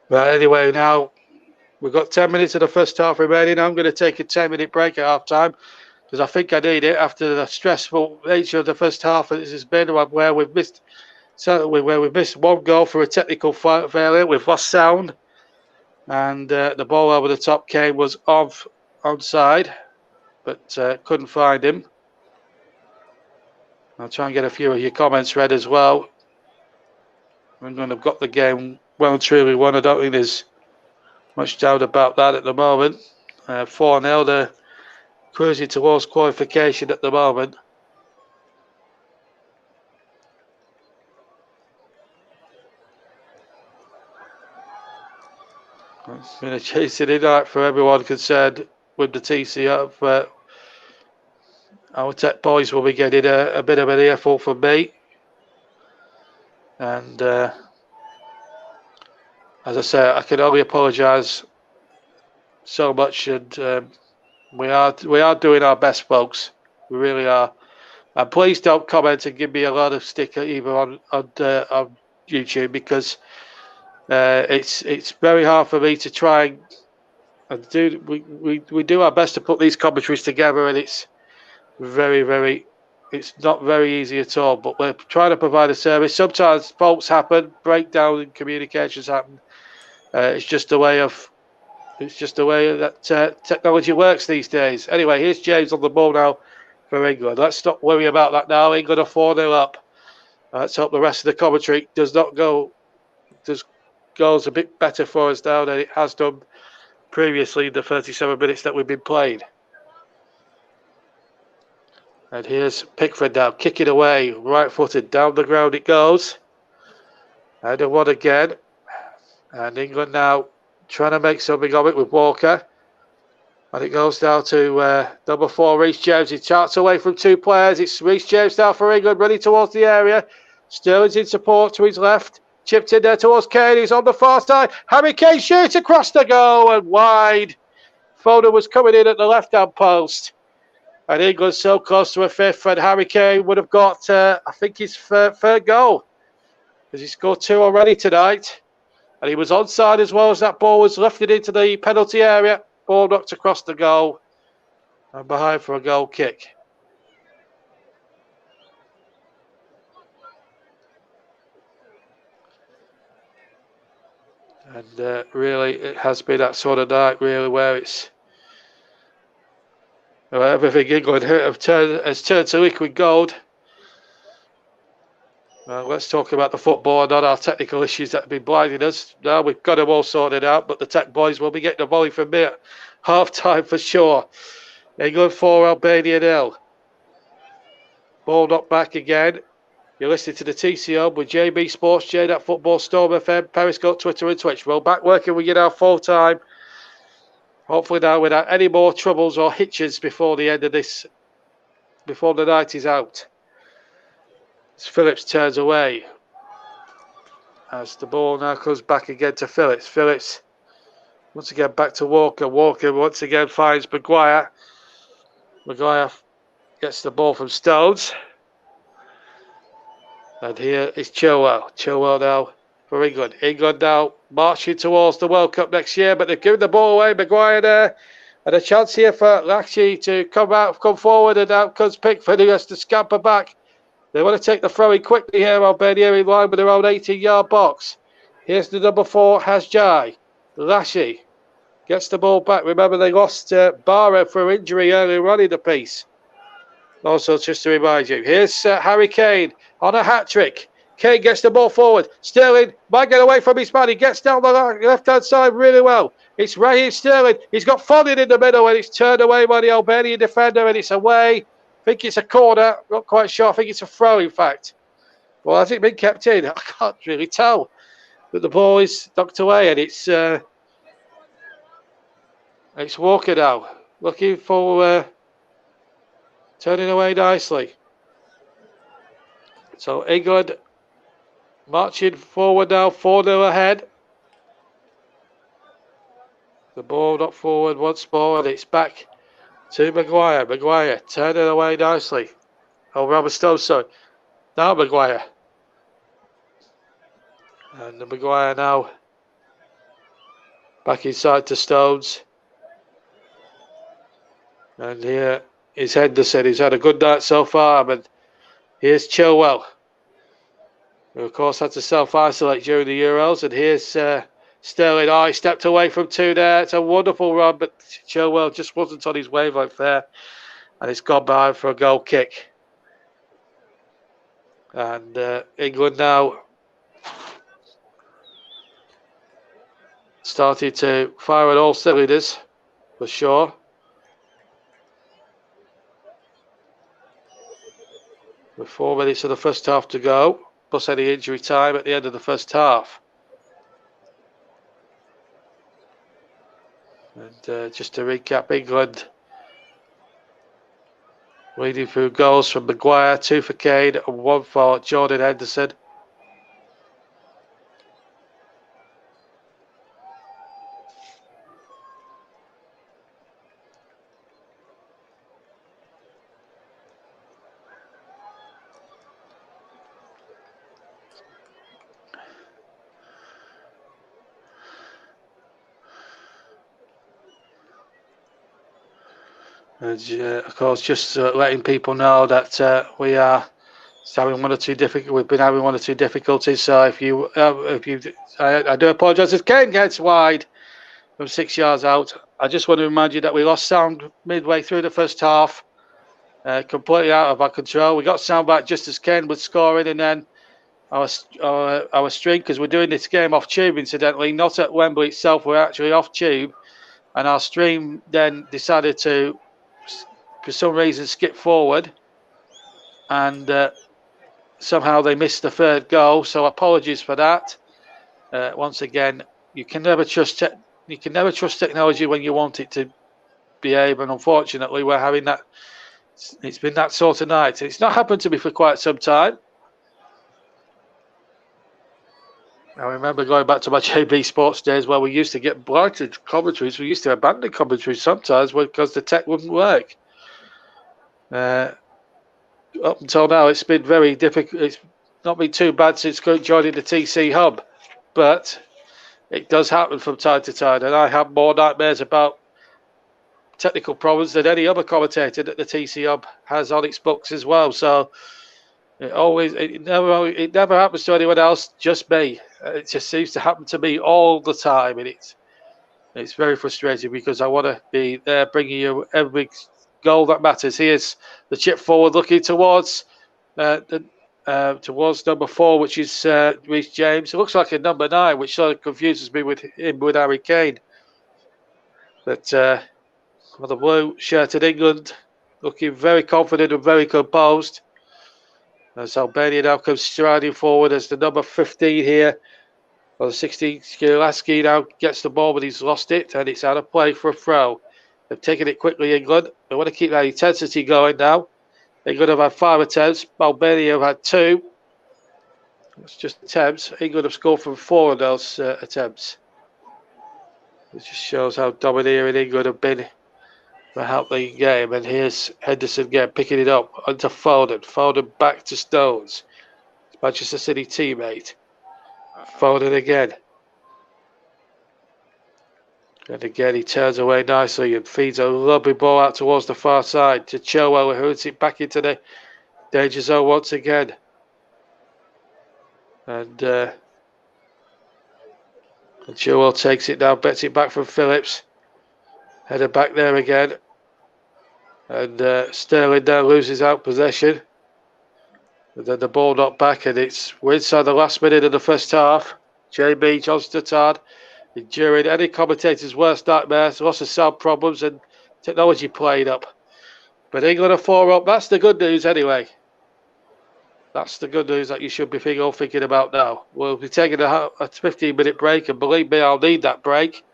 [SPEAKER 1] But anyway, now we've got 10 minutes of the first half remaining. I'm going to take a 10-minute break at half time because I think I need it after the stressful nature of the first half. This has been where we've missed one goal for a technical failure. We've lost sound, and the ball over the top came was onside, but couldn't find him. I'll try and get a few of your comments read as well. England have got the game well and truly won. I don't think there's much doubt about that at the moment. 4-0, they're cruising towards qualification at the moment. It's been a chasing night for everyone concerned with the TC. Our tech boys will be getting a bit of an earful from me. And as I say, I can only apologise so much, and we are doing our best, folks. We really are. And please don't comment and give me a lot of stick either on YouTube, because it's very hard for me to try and do. We do our best to put these commentaries together, and it's it's not very easy at all. But we're trying to provide a service. Sometimes faults happen, breakdown in communications happen. It's just a way that technology works these days. Anyway, here's James on the ball now for England. Let's not worry about that now. England are 4-0 up. Let's hope the rest of the commentary goes a bit better for us now than it has done previously in the 37 minutes that we've been playing. And here's Pickford now, kicking away, right-footed, down the ground it goes. And a one again. And England now trying to make something of it with Walker. And it goes down to number 4, Reece James. He charts away from two players. It's Reece James now for England, running towards the area. Sterling's in support to his left. Chipped in there towards Kane. He's on the far side. Harry Kane shoots across the goal and wide. Foden was coming in at the left-hand post. And England's so close to a fifth, and Harry Kane would have got, I think, his third goal, because he scored 2 already tonight. And he was onside as well as that ball was lifted into the penalty area. Ball knocked across the goal and behind for a goal kick. And really, it has been that sort of night, really, where it's everything England has turned to liquid gold. Let's talk about the football and not our technical issues that have been blinding us. Now we've got them all sorted out, but the tech boys will be getting a volley from me at half time for sure. England 4, Albania 0. Ball knocked back again. You're listening to the TCO with JB Sports, J Football, Storm FM, Periscope, Twitter and Twitch. We're back working with you now full time. Hopefully now without any more troubles or hitches before the end of this, before the night is out. As Phillips turns away. As the ball now comes back again to Phillips. Phillips once again back to Walker. Walker once again finds Maguire. Maguire gets the ball from Stones. And here is Chilwell. Chilwell now for England. England now marching towards the World Cup next year, but they've given the ball away. Maguire there. And a chance here for Laxey to come forward, and out comes Pickford, who has to scamper back. They want to take the throw in quickly here, Albania in line with their own 18-yard box. Here's the number 4, Hasjai. Laxey gets the ball back. Remember, they lost Barra for injury earlier on in the piece. Also, just to remind you, here's Harry Kane on a hat-trick. Kane gets the ball forward. Sterling might get away from his man. He gets down the left-hand side really well. It's Raheem Sterling. He's got Foden in the middle, and it's turned away by the Albanian defender, and it's away. I think it's a corner. Not quite sure. I think it's a throw, in fact. Well, has it been kept in? I can't really tell. But the ball is knocked away, and it's Walker now. Looking for turning away nicely. So England marching forward now, 4-0 ahead. The ball knocked forward once more, and it's back to Maguire. Maguire turning away nicely. Oh, Robert Stone, sorry. Now Maguire. And Maguire now Back inside to Stones. And here is Henderson. He's had a good night so far. And here's Chilwell, who of course had to self-isolate during the Euros. And here's Sterling. Oh, he stepped away from two there. It's a wonderful run, but Chilwell just wasn't on his wavelength there. And it's gone behind for a goal kick. And England now started to fire on all cylinders, for sure. With 4 minutes of the first half to go, plus any injury time at the end of the first half. And just to recap, England leading through goals from Maguire, 2 for Kane and 1 for Jordan Henderson. And of course, just letting people know that we are having one or two we've been having 1 or 2 difficulties. So if you, I do apologise if Kane gets wide from 6 yards out. I just want to remind you that we lost sound midway through the first half, completely out of our control. We got sound back just as Kane was scoring, and then our stream, because we're doing this game off tube, incidentally, not at Wembley itself. We're actually off tube, and our stream then decided to, for some reason, skip forward, and somehow they missed the 3rd goal. So apologies for that. Once again, you can never trust technology when you want it to behave, and unfortunately, we're having that. It's been that sort of night. It's not happened to me for quite some time. I remember going back to my JB Sports days where we used to get blighted commentaries. We used to abandon commentaries sometimes because the tech wouldn't work. Up until now, it's been very difficult. It's not been too bad since joining the TC Hub, but it does happen from time to time, and I have more nightmares about technical problems than any other commentator that the TC Hub has on its books as well. So it never happens to anyone else, just me. It just seems to happen to me all the time, and it's very frustrating because I want to be there bringing you every goal that matters. Here's the chip forward, looking towards number 4, which is Reece James. It looks like a number 9, which sort of confuses me with Harry Kane. But for the blue-shirted England, looking very confident and very composed. As Albania now comes striding forward as the number 15 here. Well, the 16, Skulaski now gets the ball, but he's lost it, and it's out of play for a throw. They've taken it quickly, England. They want to keep that intensity going now. England have had 5 attempts. Albania have had 2. It's just attempts. England have scored from 4 of those attempts. It just shows how domineering England have been throughout the game. And here's Henderson again, picking it up onto Foden. Foden back to Stones. Manchester City teammate. Foden again. And again, he turns away nicely and feeds a lovely ball out towards the far side to Chilwell, who hits it back into the danger zone once again. And Chilwell takes it down, bets it back from Phillips. Headed back there again. And Sterling now loses out possession. And then the ball knocked back, and we're inside the last minute of the first half. JB Johnstottard enduring any commentator's worst nightmares, lots of sound problems and technology playing up. But England are 4 up. That's the good news anyway. That's the good news that you should be thinking about now. We'll be taking a 15-minute break, and believe me, I'll need that break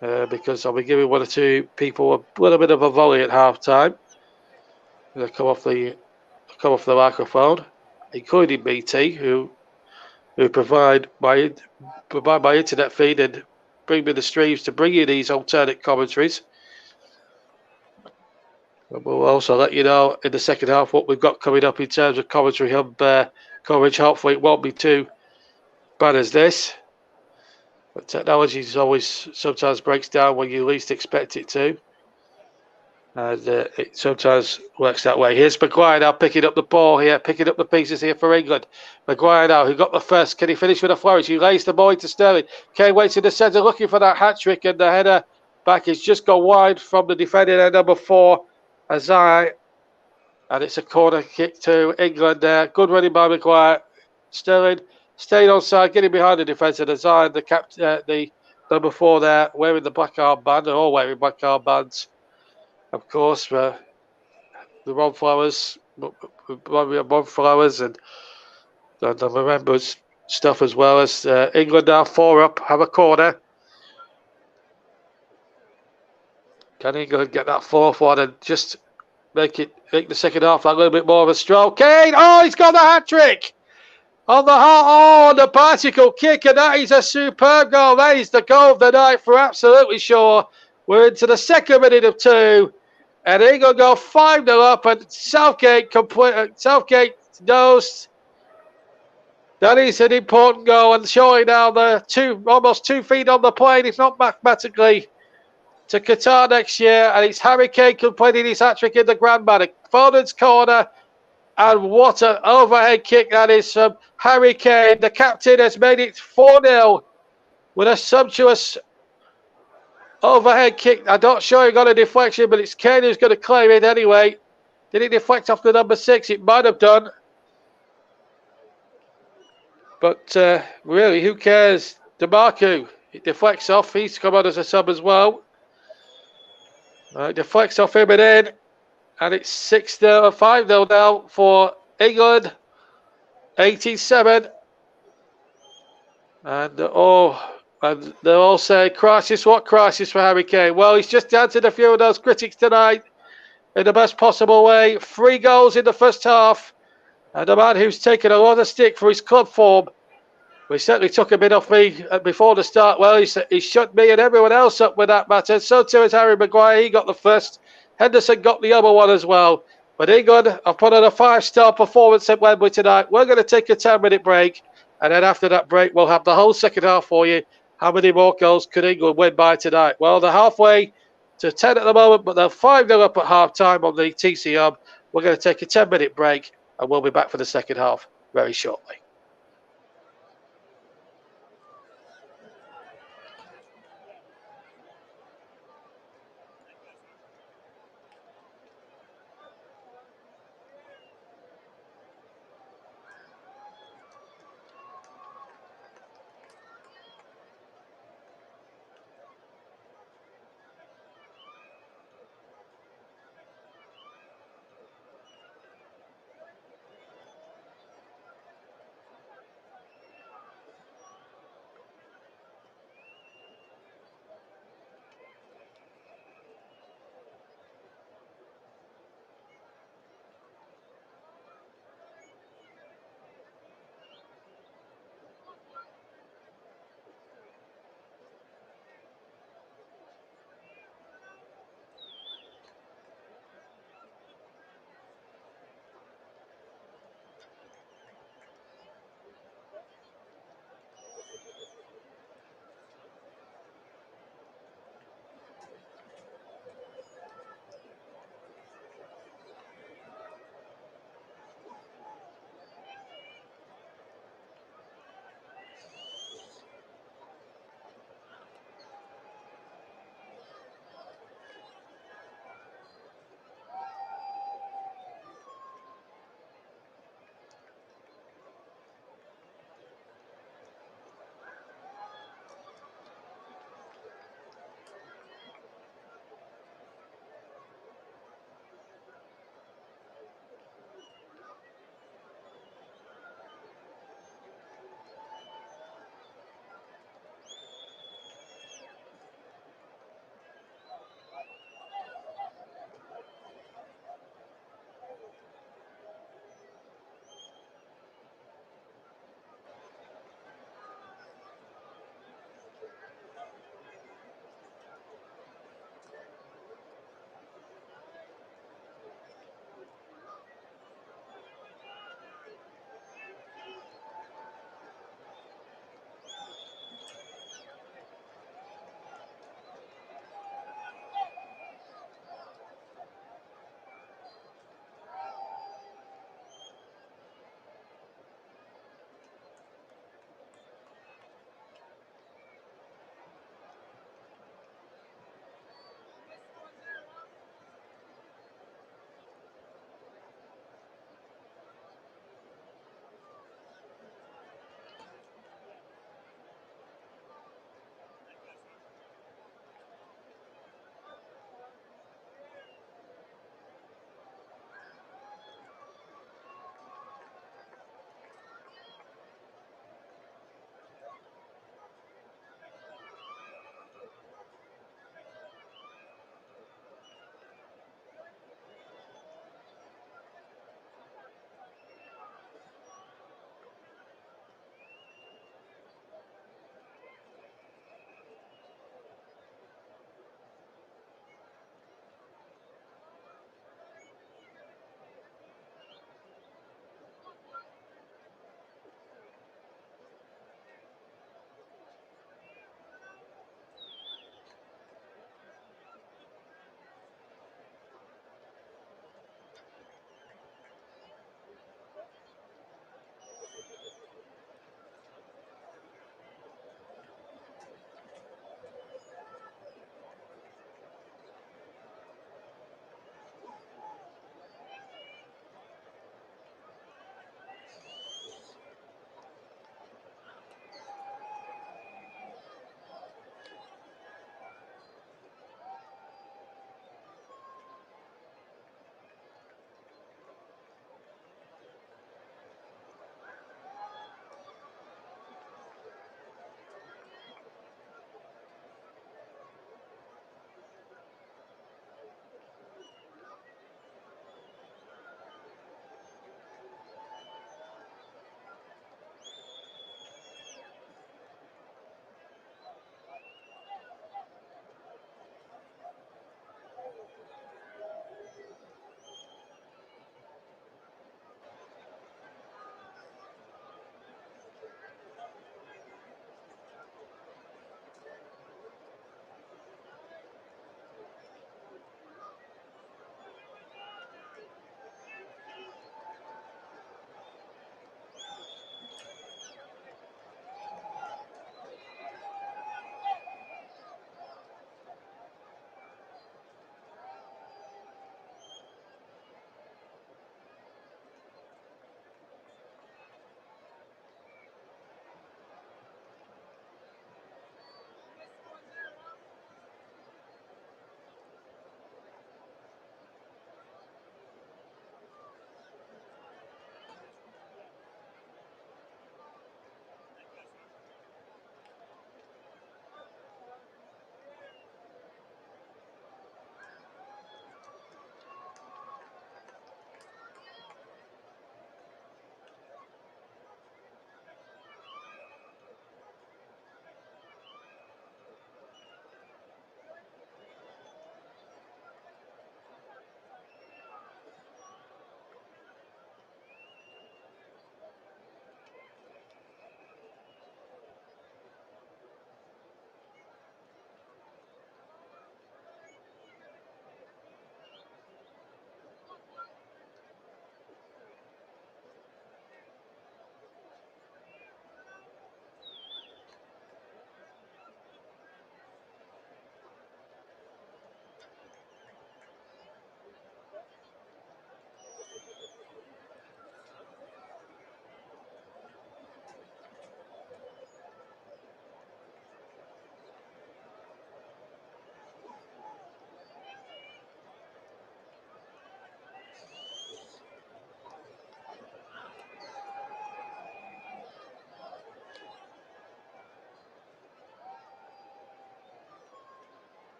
[SPEAKER 1] because I'll be giving 1 or 2 people a little bit of a volley at half-time. They'll come off the microphone, including BT, who provide my internet feed and bring me the streams to bring you these alternate commentaries. And we'll also let you know in the second half what we've got coming up in terms of commentary hub coverage. Hopefully it won't be too bad as this. But technology always sometimes breaks down when you least expect it to. And it sometimes works that way. Here's Maguire now picking up the ball here, picking up the pieces here for England. Maguire now, who got the first. Can he finish with a flourish? He lays the ball into Sterling. Kane waits in the centre looking for that hat-trick, and the header back has just gone wide from the defending end, number 4, Azai. And it's a corner kick to England there. Good running by Maguire. Sterling staying on side, getting behind the defence, and Azai, the number 4 there, wearing the black armband. They're all wearing black armbands. Of course, the Ron Flowers and the Remembers stuff as well. As England now 4 up, have a corner. Can England get that 4th one and just make the second half a little bit more of a stroll? Kane, oh, he's got the hat-trick! On the particle kick, and that is a superb goal. That is the goal of the night for absolutely sure. We're into the second minute of 2. And England go 5-0 up, and Southgate knows that is an important goal, and showing now the almost 2 feet on the plane, if not mathematically, to Qatar next year. And it's Harry Kane completing his hat-trick in the grandmother. Foden's corner, and what an overhead kick that is from Harry Kane. The captain has made it 4-0 with a sumptuous overhead kick. I'm not sure he got a deflection, but it's Kane who's going to claim it anyway. Did it deflect off the number 6? It might have done. But really, who cares? DeMarco, it deflects off. He's come on as a sub as well. It deflects off him and in. And it's 6-0, 5-0 now for England. 87. And and they're all saying, crisis, what crisis for Harry Kane? Well, he's just answered a few of those critics tonight in the best possible way. 3 goals in the first half. And a man who's taken a lot of stick for his club form. We certainly took a bit off me before the start. Well, he shut me and everyone else up with that matter. So too is Harry Maguire. He got the first. Henderson got the other one as well. But England have put on a 5-star performance at Wembley tonight. We're going to take a 10-minute break. And then after that break, we'll have the whole second half for you. How many more goals could England win by tonight? Well, they're halfway to 10 at the moment, but they're 5-0 up at half-time on the TC Hub. We're going to take a 10-minute break, and we'll be back for the second half very shortly.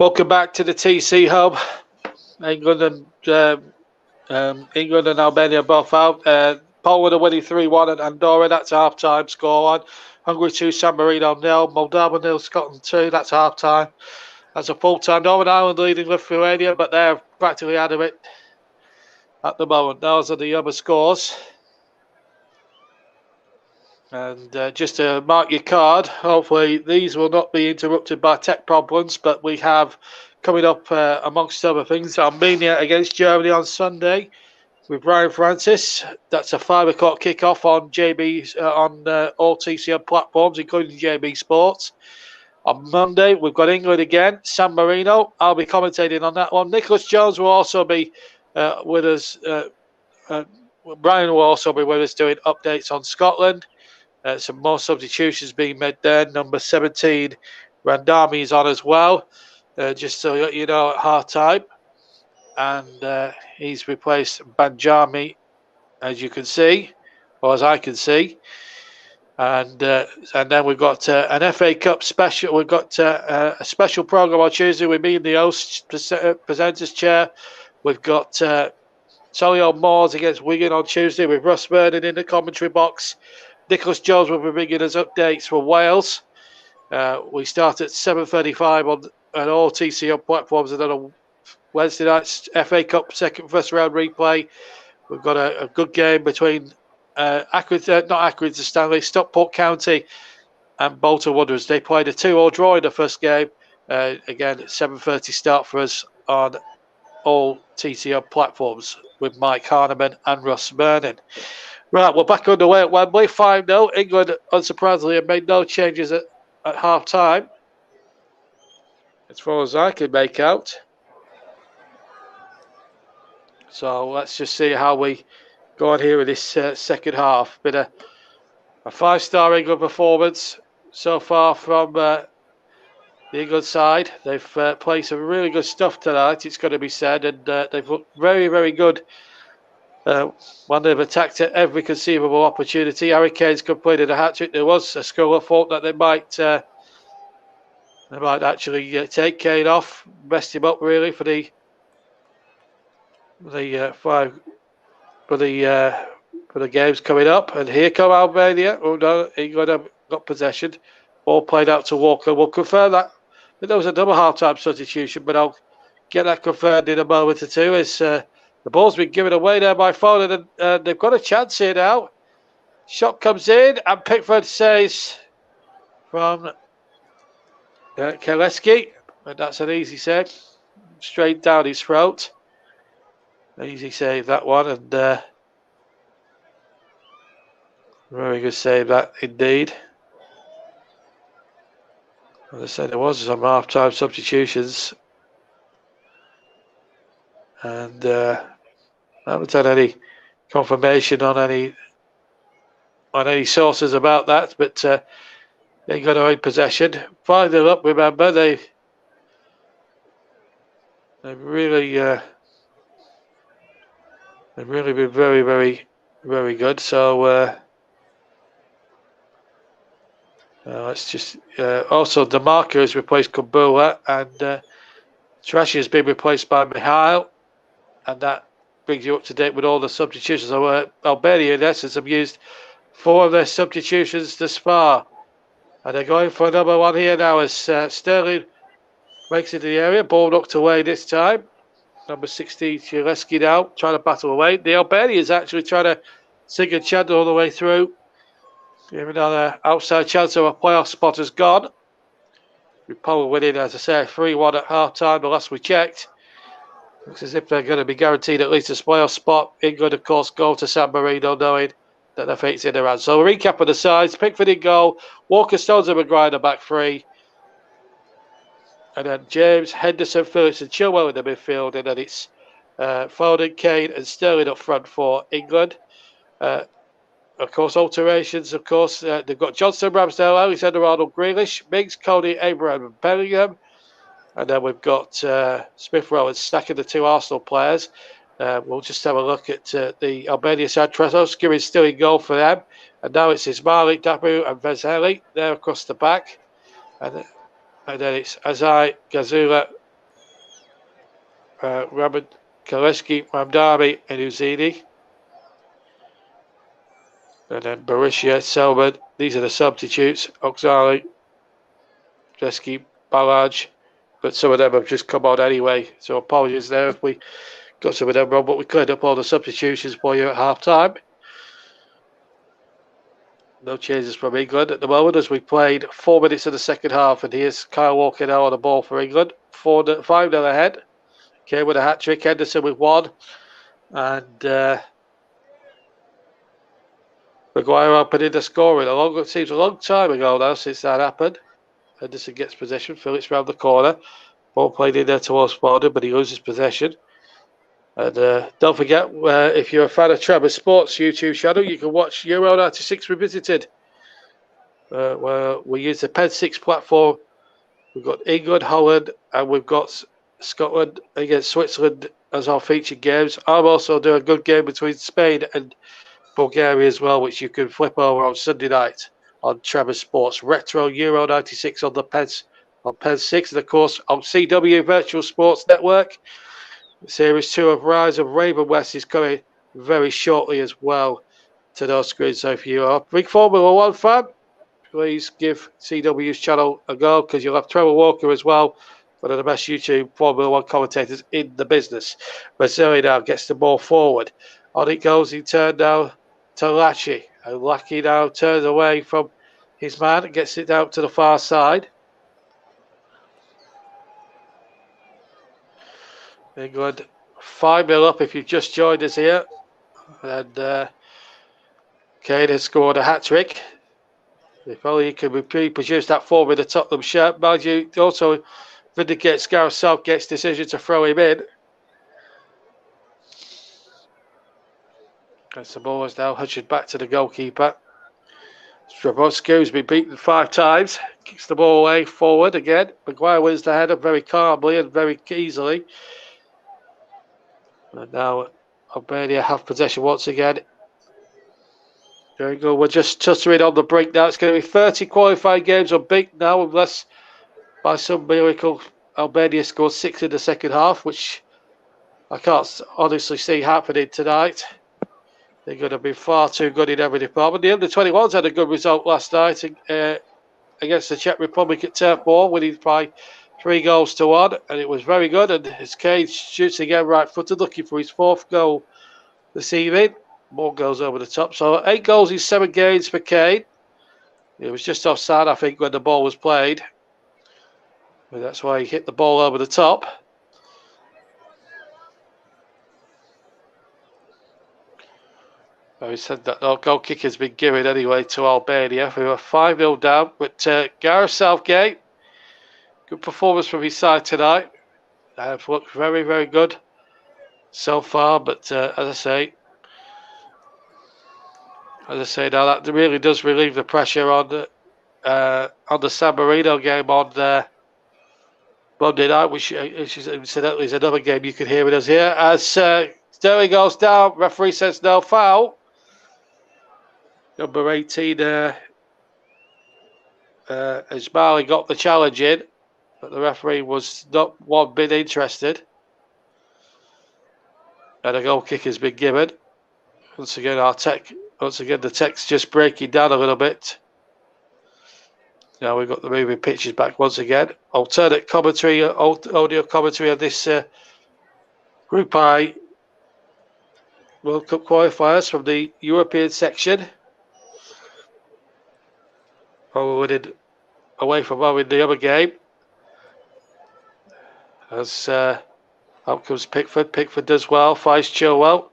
[SPEAKER 1] Welcome back to the TC Hub. England and Albania both out. Poland are winning 3-1 at Andorra. That's half-time scoreline. Hungary 2, San Marino 0. Moldova 0, Scotland 2. That's half-time. That's a full-time. Northern Ireland leading Lithuania, but they're practically out of it at the moment. Those are the other scores. And just to mark your card, hopefully these will not be interrupted by tech problems, but we have coming up, amongst other things, Albania against Germany on Sunday with Ryan Francis. That's a 5 o'clock kickoff on all TCM platforms, including JB Sports. On Monday, we've got England again, San Marino. I'll be commentating on that one. Nicholas Jones will also be with us. Brian will also be with us doing updates on Scotland. Some more substitutions being made there. Number 17, Randami is on as well, just so you know, at half-time. And he's replaced Banjami, as you can see, or as I can see. And then we've got an FA Cup special. We've got a special programme on Tuesday with me in the host presenter's chair. We've got Solihull Moors against Wigan on Tuesday with Russ Vernon in the commentary box. Nicholas Jones will be bringing us updates for Wales. We start at 7:35 on all TCM platforms, and then on Wednesday night's FA Cup first round replay. We've got a good game between Stockport County and Bolton Wanderers. They played a 2-2 draw in the first game. Again, 7:30 start for us on all TCM platforms with Mike Harneman and Russ Vernon. Right, we're back underway at Wembley. 5-0. England, unsurprisingly, have made no changes at half-time, as far as I can make out. So let's just see how we go on here in this second half. Been a 5-star England performance so far from the England side. They've played some really good stuff tonight, it's going to be said, and they've looked very, very good. When they've attacked at every conceivable opportunity. Harry Kane's completed a hat-trick. There was a school of thought that they might actually take Kane off, rest him up really for the games coming up. And here come Albania. Oh no, England have got possession. Ball played out to Walker. We'll confirm that. But there was a double half-time substitution, but I'll get that confirmed in a moment or two. As the ball's been given away there by Foden, and they've got a chance here now. Shot comes in, and Pickford says from Kaleski, and that's an easy save, straight down his throat. Easy save, that one, and very good save that indeed. As I said, there was some half-time substitutions, and I haven't had any confirmation on any sources about that, but they got their own possession. 5-0 up, remember, they've really been very, very, very good. So let's just also DeMarco has replaced Kumbula, and Trashy has been replaced by Mihail, and that brings you up to date with all the substitutions. So Albania, in essence, have used 4 of their substitutions thus far, and they're going for another one here now as Sterling makes it to the area. Ball knocked away this time. Number 16, Chileski now trying to battle away. The Albanians actually trying to sing and chant all the way through. Even on an outside chance of a playoff spot has gone. With Poland winning, as I say, 3-1 at half-time, the last we checked. Looks as if they're going to be guaranteed at least a playoff spot. England, of course, go to San Marino knowing that their fate's in their hands. So a recap of the sides. Pickford in goal. Walker, Stones and Maguire the back three. And then James, Henderson, Phillips and Chilwell in the midfield. And then it's Foden, Kane and Sterling up front for England. Of course, alterations, of course. They've got Johnson, Ramsdale, Alexander-Arnold, Grealish, Miggs, Cody, Abraham and Bellingham. And then we've got Smith Rowe and stacking the 2 Arsenal players. We'll just have a look at the Albania side. Trezovski is still in goal for them. And now it's Ismaili, Dabu and Vezeli. They're across the back. And then it's Azai, Gazula, Robert Kaleski, Mamdani, and Uzidi. And then Barisha, Selman. These are the substitutes. Oxali, Jeski, Balaj. But some of them have just come on anyway. So apologies there if we got some of them wrong, but we cleared up all the substitutions for you at half time. No changes from England at the moment as we played 4 minutes of the second half. And here's Kyle Walker now on the ball for England. 5-0 ahead. Kane with a hat-trick, Henderson with 1. And Maguire opening the scoring. It seems a long time ago now since that happened. Henderson gets possession. Phillips round the corner. Ball played in there towards Foden, but he loses possession. And don't forget, if you're a fan of Trevor's Sports YouTube channel, you can watch Euro 96 Revisited, where we use the Pen 6 platform. We've got England, Holland, and we've got Scotland against Switzerland as our featured games. I'm also doing a good game between Spain and Bulgaria as well, which you can flip over on Sunday night on Trevor Sports. Retro Euro 96 on the Pen 6, and of course on CW Virtual Sports Network. Series 2 of Rise of Raven West is coming very shortly as well to those screens. So if you are a big Formula 1 fan, please give CW's channel a go, because you'll have Trevor Walker as well, one of the best YouTube Formula 1 commentators in the business. Mazzilli now gets the ball forward. On it goes, he turned now to Lachi. And Lachi now turns away from his man and gets it down to the far side. England 5-0 up if you've just joined us here. And Kane has scored a hat-trick. If only he could reproduce that form with the Tottenham shirt. Mind you, also vindicates Gareth Southgate's decision to throw him in. And the ball is now hushed back to the goalkeeper. Strabowski, who's been beaten 5 times, kicks the ball away forward again. Maguire wins the header very calmly and very easily. And now Albania have possession once again. Very good. We're just tuttering on the brink now. It's going to be 30 qualifying games unbeaten now, unless by some miracle Albania scored 6 in the second half, which I can't honestly see happening tonight. They're going to be far too good in every department. The under-21s had a good result last night against the Czech Republic at Turf Moor, winning by 3-1, and it was very good. And as Kane shoots again right-footed, looking for his 4th goal this evening. More goals over the top. So 8 goals in 7 games for Kane. It was just offside, I think, when the ball was played. And that's why he hit the ball over the top. He said that no goal kick has been given anyway to Albania. We were 5-0 down, but Gareth Southgate, good performance from his side tonight. They've looked very, very good so far. But as I say, now that really does relieve the pressure on the San Marino game on Monday night, which is incidentally is another game you can hear with us here. As Sterling goes down, referee says no foul. Number 18, Ismaili got the challenge in, but the referee was not one bit interested. And a goal kick has been given. Once again, the text just breaking down a little bit. Now we've got the moving pictures back once again. Alternate commentary, audio commentary on this Group I World Cup qualifiers from the European section. Forwarded away from home in the other game. As out comes Pickford. Pickford does well, finds Chilwell.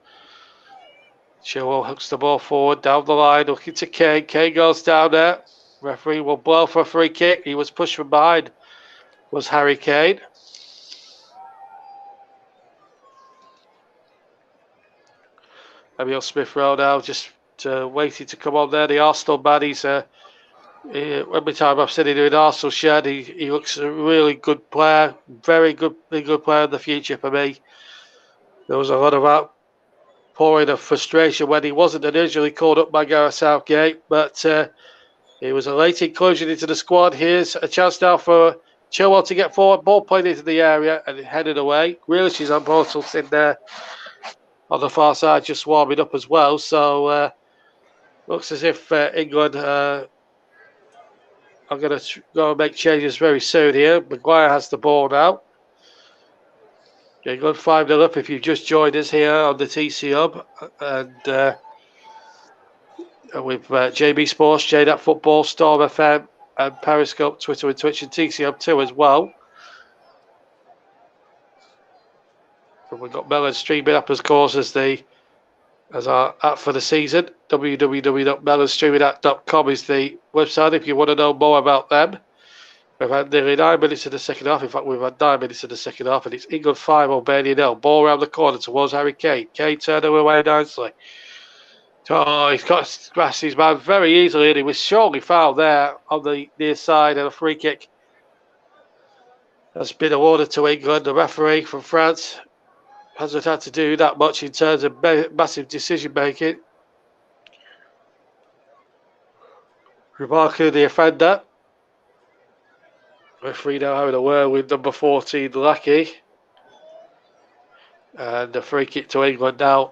[SPEAKER 1] Chilwell hooks the ball forward, down the line, looking to Kane. Kane goes down there. Referee will blow for a free kick. He was pushed from behind, was Harry Kane. Emile Smith-Rowe now just waiting to come on there. The Arsenal man, he's every time I've seen him in Arsenal shirt, he looks a really good player, very good player in the future for me. There was a lot of outpouring of frustration when he wasn't initially called up by Gareth Southgate, but he was a late inclusion into the squad. Here's a chance now for Chilwell to get forward, ball played into the area and headed away. Grealish is on Bortles in there on the far side, just warming up as well. So looks as if England are going to go and make changes very soon here. Maguire has the ball now. England 5-0 up if you've just joined us here on the TC Hub. And with JB Sports, JDAT Football, Storm FM, and Periscope, Twitter and Twitch, and TC Hub too as well. And we've got Melon streaming up, of course, as our app for the season. www.melonstreamingapp.com is the website if you want to know more about them. We've had nearly 9 minutes in the second half. In fact, we've had 9 minutes in the second half, and it's England 5, Albania 0. Ball around the corner towards Harry Kane. Kane turned away nicely. Oh, he's got scratched his man very easily, and he was surely fouled there on the near side, and a free kick has been awarded to England. The referee from France hasn't had to do that much in terms of massive decision making. Remarkably, the offender. Referee now having a word with number 14, Lackey. And a free kick to England now.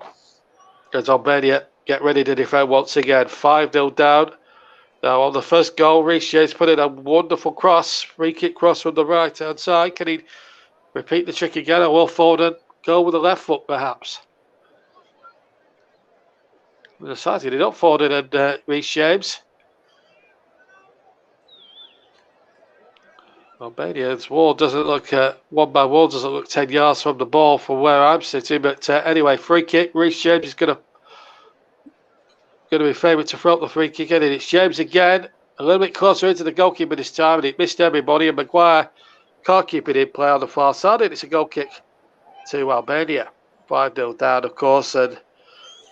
[SPEAKER 1] As Albania get ready to defend once again. 5-0 down. Now on the first goal, Reece James put in a wonderful cross. Free kick cross from the right hand side. Can he repeat the trick again? Or will Foden go with the left foot perhaps? Decided it up, Foden and Reece James. Albania's wall doesn't look, one by wall doesn't look 10 yards from the ball from where I'm sitting. But anyway, free kick. Reece James is going to be favoured to throw up the free kick in. And it's James again, a little bit closer into the goalkeeper this time. And it missed everybody. And Maguire can't keep it in play on the far side. And it's a goal kick to Albania. 5-0 down, of course. And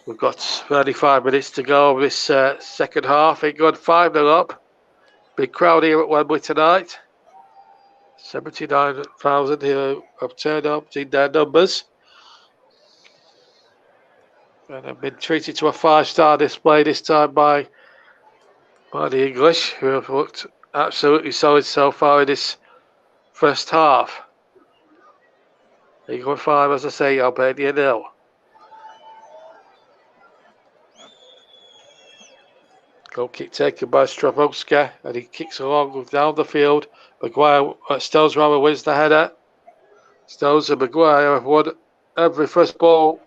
[SPEAKER 1] we've got 35 minutes to go of this second half. England 5-0 up. Big crowd here at Wembley tonight. 79,000 here have turned up in their numbers. And have been treated to a 5-star display this time by the English, who have looked absolutely solid so far in this first half. England 5, as I say, Albania 0. Goal kick taken by Stravovska, and he kicks along down the field. Maguire, Stones rather wins the header. Stones and Maguire have won every first ball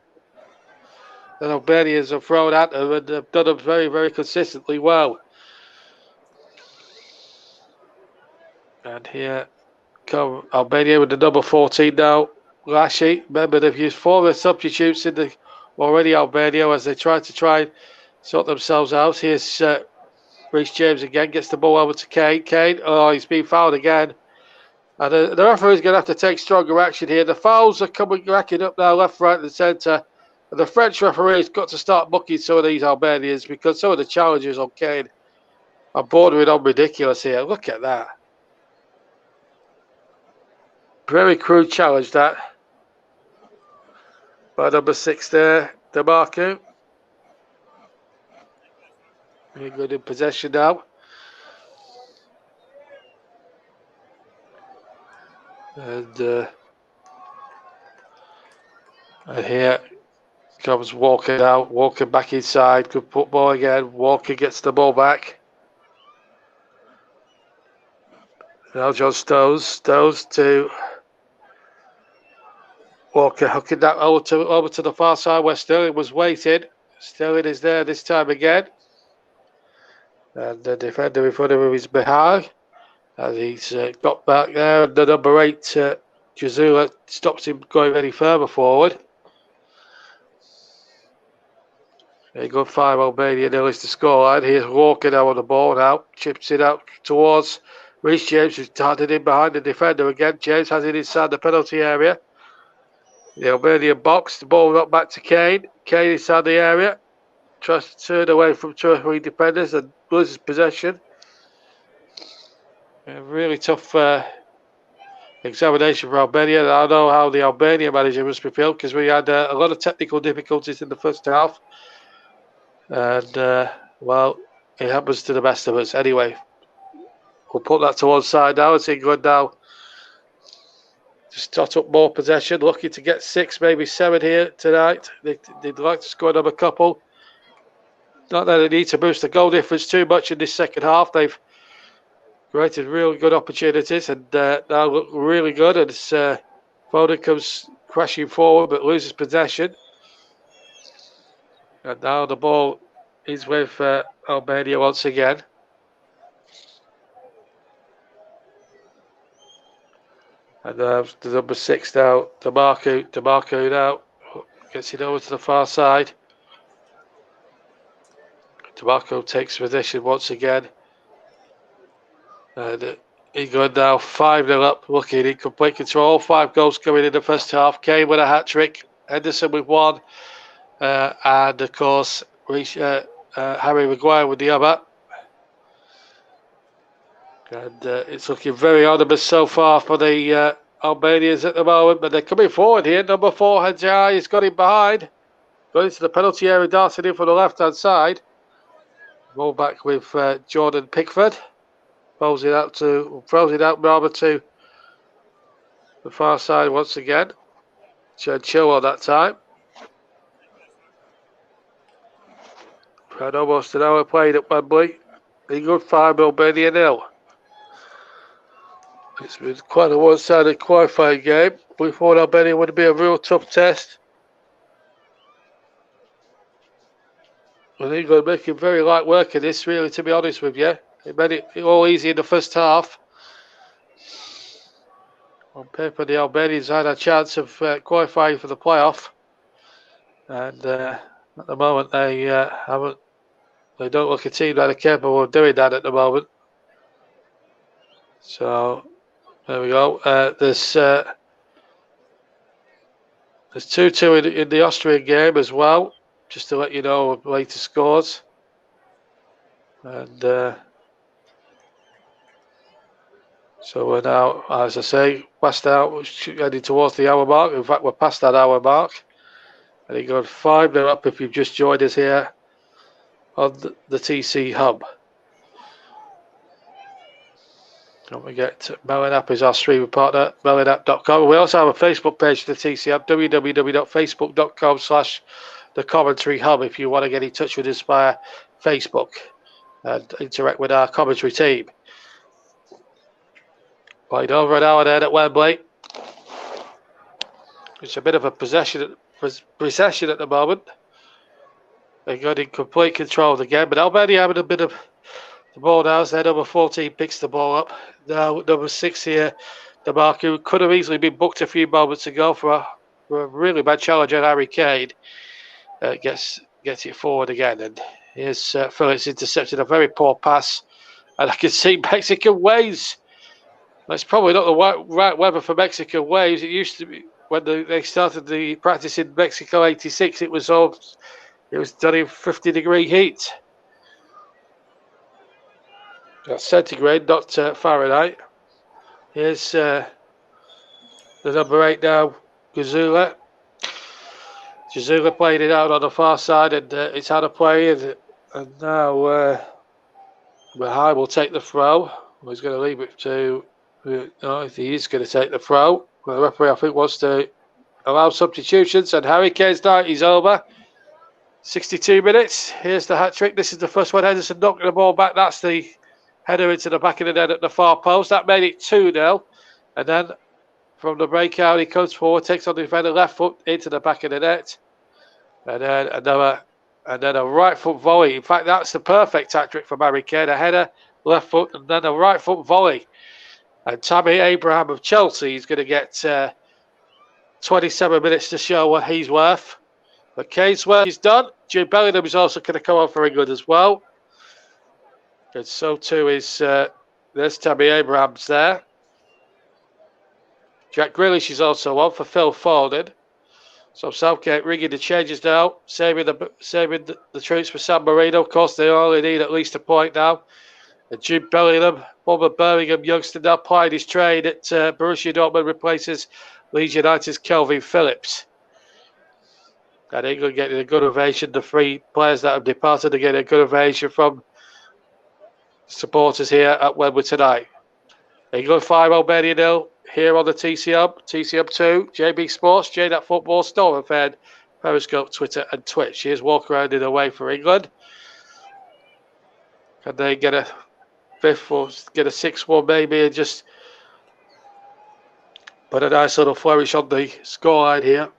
[SPEAKER 1] that Albanians have thrown at them, and have done them very, very consistently well. And here come Albania with the number 14 now. Lashi, remember they've used 4 substitutes in the already Albania as they try and sort themselves out. Here's Reece James again, gets the ball over to Kane. Kane, oh, he's been fouled again. And the referee is going to have to take stronger action here. The fouls are racking up now, left, right, and centre. And the French referee's got to start booking some of these Albanians, because some of the challenges on Kane are bordering on ridiculous here. Look at that. Very crude challenge, that. By number 6 there, DeMarco. Very good in possession now. And here comes Walker now. Walker back inside. Good football again. Walker gets the ball back. Now John Stones. Stones to Walker, hooking that over to the far side where Sterling was waiting. Sterling is there this time again. And the defender in front of him is Behar. As he's got back there. And the number 8, Jazula, stops him going any further forward. England 5, Albania 0 is the scoreline. Here's Walker now on the ball now. Chips it out towards Reece James, who's darted in behind the defender again. James has it inside the penalty area. The Albanian box. The ball not back to Kane. Kane inside the area. Tries to turn away from 2 or 3 defenders and loses possession. A really tough examination for Albania. I know how the Albania manager must be feeling, because we had a lot of technical difficulties in the first half. And, well, it happens to the best of us. Anyway, we'll put that to one side now. It's England now just dot up more possession, looking to get 6, maybe 7 here tonight. They'd like to score another couple. Not that they need to boost the goal difference too much in this second half. They've created really good opportunities and now look really good. And Foden comes crashing forward but loses possession. And now the ball is with Albania once again. And the number 6 now, DeMarco now gets it over to the far side. DeMarco takes position once again. And England now 5-0 up, looking in complete control. 5 goals coming in the first half. Kane with a hat-trick, Henderson with 1. And of course, Harry Maguire with the other. And it's looking very ominous so far for the Albanians at the moment, but they're coming forward here. Number 4, Hadjai, has got him behind. Got into the penalty area, darting in from the left-hand side. Roll back with Jordan Pickford. Throws it out rather to the far side once again. Chilwell that time. Had almost an hour played at Wembley. England 5, Albania 0. It's been quite a one-sided qualifying game. We thought Albania would be a real tough test. And England making very light work of this, really, to be honest with you. It made it all easy in the first half. On paper, the Albanians had a chance of qualifying for the playoff. And at the moment, they haven't. They don't look a team that are capable of doing that at the moment. So there we go. There's 2-2 in the Austrian game as well, just to let you know of later scores. And so we're now, as I say, past out, heading towards the hour mark. In fact, we're past that hour mark. And you got 5-0 up if you've just joined us here on the TC Hub. Don't forget, Melinap is our streaming partner, melinap.com. We also have a Facebook page for the TC Hub, www.facebook.com/The Commentary Hub, if you want to get in touch with us via Facebook and interact with our commentary team. Played over an hour there at Wembley. It's a bit of a possession at the moment. They got in complete control of the game, but Albania having a bit of the ball now as their number 14 picks the ball up. Now number 6 here, DeMarco, could have easily been booked a few moments ago for a really bad challenge on Harry Kane. Gets it forward again, and here's Phillips intercepted a very poor pass, and I can see Mexican waves. It's probably not the right weather for Mexican waves. It used to be when they started the practice in Mexico '86. It was done in 50-degree heat. That's centigrade, not Fahrenheit. Here's the number 8 now, Gazula. Gazula played it out on the far side, and it's out of play. And now Mahai will take the throw. He's going to leave it to. No, if he is going to take the throw. The referee, I think, wants to allow substitutions, and Harry Kane's night is over. 62 minutes. Here's the hat trick. This is the first one. Henderson knocking the ball back. That's the header into the back of the net at the far post. That made it 2-0. And then from the breakout, he comes forward, takes on the defender left foot into the back of the net. And then a right foot volley. In fact, that's the perfect hat trick from Harry Kane. A header, left foot, and then a right foot volley. And Tammy Abraham of Chelsea is going to get 27 minutes to show what he's worth. But Kane's work is done. Jude Bellingham is also going to come on for England as well. And so too is there's Tammy Abrahams there. Jack Grealish is also on for Phil Foden. So Southgate rigging the changes now, saving the troops for San Marino. Of course, they only need at least a point now. And Jude Bellingham, former Birmingham youngster, now plying his trade at Borussia Dortmund, replaces Leeds United's Kelvin Phillips. And England getting a good ovation. The 3 players that have departed are getting a good ovation from supporters here at Wembley tonight. England 5, Albania 0. Here on the TCM 2, JB Sports, JDAT Football, Storm Fed, Periscope, Twitter, and Twitch. Here's walk around in the way for England. Can they get a 5th or get a 6-1 maybe and just put a nice little flourish on the scoreline here?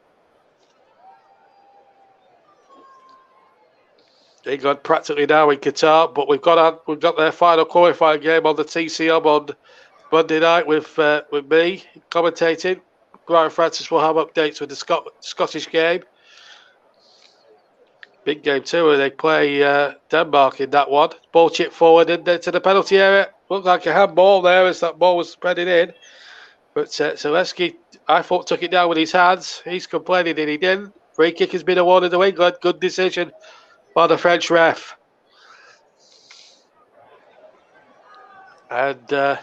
[SPEAKER 1] England practically now in Qatar, but we've got their final qualifying game on the TCM on Monday night with me commentating. Brian Francis will have updates with the Scottish game. Big game too, where they play Denmark in that one. Ball chipped forward into the penalty area. Looked like a handball there as that ball was spreading in. But Zaleski, I thought, took it down with his hands. He's complaining that he didn't. Free kick has been awarded to England. Good decision by the French ref. And a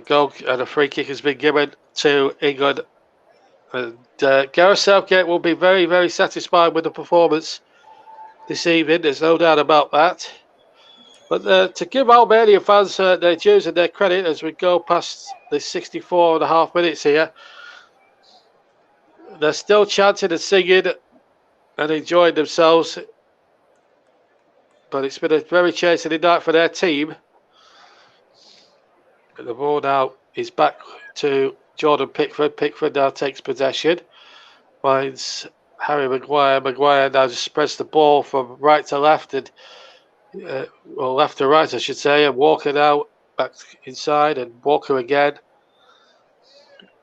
[SPEAKER 1] goal and a free kick has been given to England. And Gareth Southgate will be very, very satisfied with the performance this evening. There's no doubt about that. But to give Albanian fans their dues and their credit as we go past the 64.5 minutes here, they're still chanting and singing and enjoying themselves. But it's been a very chastening night for their team. And the ball now is back to Jordan Pickford. Pickford now takes possession. Finds Harry Maguire. Maguire now just spreads the ball from right to left and well, left to right, I should say, and Walker now back inside, and Walker again.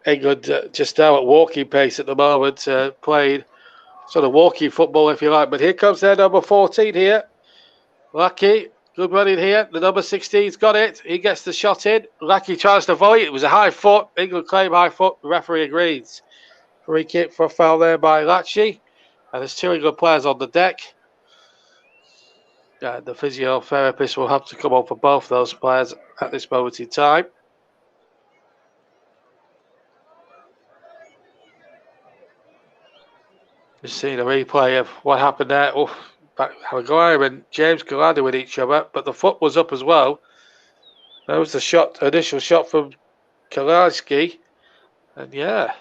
[SPEAKER 1] England just now at walking pace at the moment, playing sort of walking football, if you like. But here comes their number 14 here. Lucky, good running here. The number 16's got it. He gets the shot in. Lucky tries to volley. It was a high foot. England claim high foot. The referee agrees. Free kick for a foul there by Lachi. And there's 2 England players on the deck. The physiotherapist will have to come on for both those players at this moment in time. Just seeing a replay of what happened there. Oh, Maguire and James collided with each other, but the foot was up as well. That was the initial shot from Kalarski. And yeah,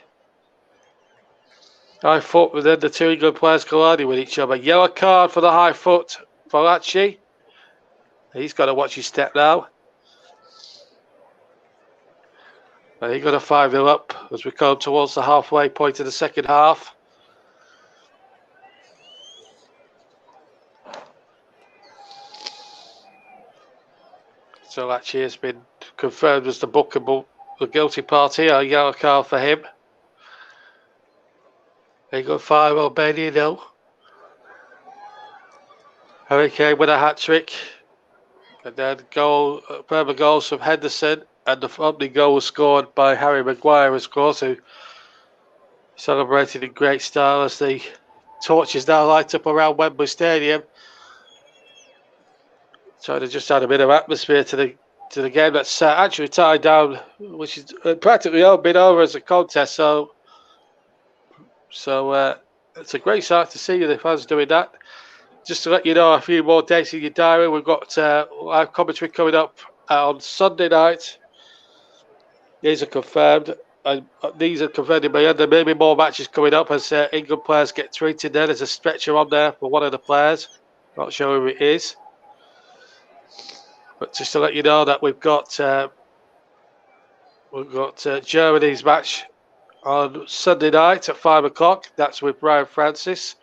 [SPEAKER 1] high foot, but then the 2 England players collided with each other. Yellow card for the high foot. Falaci. He's got to watch his step now. And he got a 5-0 up as we come towards the halfway point of the second half. So Falaci has been confirmed as the bookable, the guilty party. A yellow card for him. England 5, Albania 0. Harry Kane with a hat-trick. And then further goals from Henderson. And the opening goal was scored by Harry Maguire, of course, who celebrated in great style as the torches now light up around Wembley Stadium. Trying to just add a bit of atmosphere to the game that's actually tied down, which is practically all been over as a contest. So it's a great sight to see the fans doing that. Just to let you know, a few more dates in your diary. We've got live commentary coming up on Sunday night. These are confirmed. These are confirmed in my end. There may be more matches coming up as England players get treated there. There's a stretcher on there for one of the players. Not sure who it is. But just to let you know that we've got Germany's match on Sunday night at 5 o'clock. That's with Brian Francis.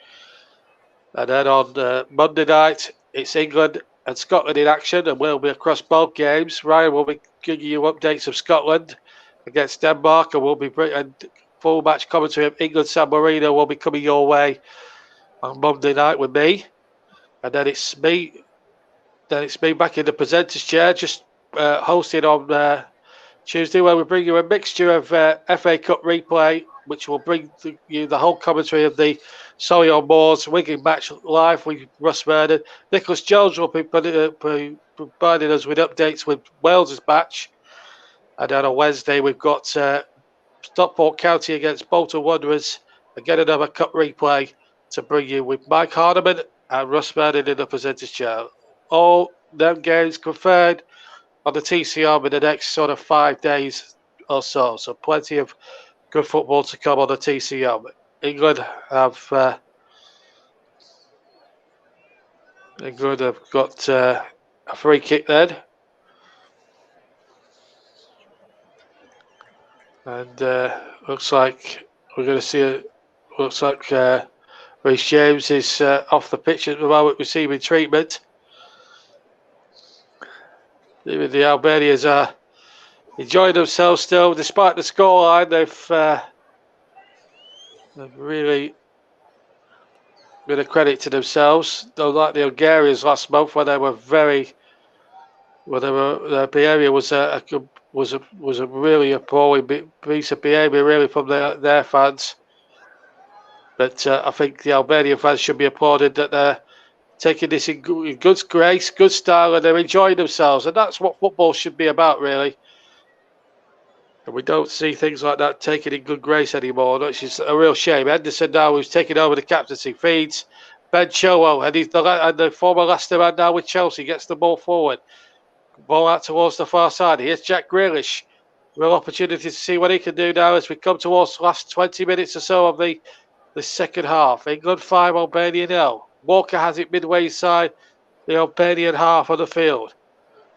[SPEAKER 1] And then on Monday night, it's England and Scotland in action, and we'll be across both games. Ryan will be giving you updates of Scotland against Denmark, and we'll be and full match commentary of England San Marino will be coming your way on Monday night with me. And then it's me. Then it's me back in the presenter's chair, just hosting on Tuesday, where we bring you a mixture of FA Cup replay, which will bring you the whole commentary of the Solihull Moors Wigan match live with Russ Vernon. Nicholas Jones will be providing us with updates with Wales' match. And then on Wednesday, we've got Stockport County against Bolton Wanderers. Again, another cup replay to bring you with Mike Hardiman and Russ Vernon in the presenter's chair. All them games confirmed on the TCR in the next sort of 5 days or so. So plenty of good football to come on the TCR. England have got a free kick then. And looks like we're going to see looks like Reece James is off the pitch at the moment receiving treatment. Even the Albanians are enjoying themselves still, despite the scoreline. They've really been a credit to themselves. Though, like the Hungarians last month, when they were their behaviour was a really appalling piece of behaviour, really, from their fans. But I think the Albanian fans should be applauded that they're taking this in good grace, good style, and they're enjoying themselves. And that's what football should be about, really. And we don't see things like that taken in good grace anymore, which is a real shame. Henderson now, who's taking over the captaincy, feeds Ben Chilwell, and the former Leicester man now with Chelsea, gets the ball forward. Ball out towards the far side. Here's Jack Grealish. Real opportunity to see what he can do now as we come towards the last 20 minutes or so of the second half. England 5, Albania 0. Walker has it midway inside the Albanian half of the field.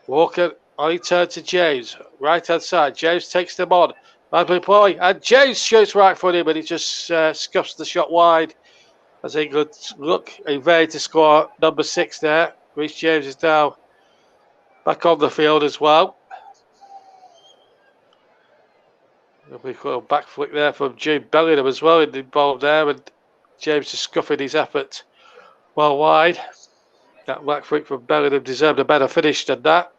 [SPEAKER 1] Walker on his turn to James, right hand side. James takes them on. Bad play, and James shoots right for him, but he just scuffs the shot wide as England look in vain to score number 6 there. Reece James is now back on the field as well. A little back flick there from Jude Bellingham as well involved there, and James just scuffing his effort well wide. That back flick from Bellingham deserved a better finish than that.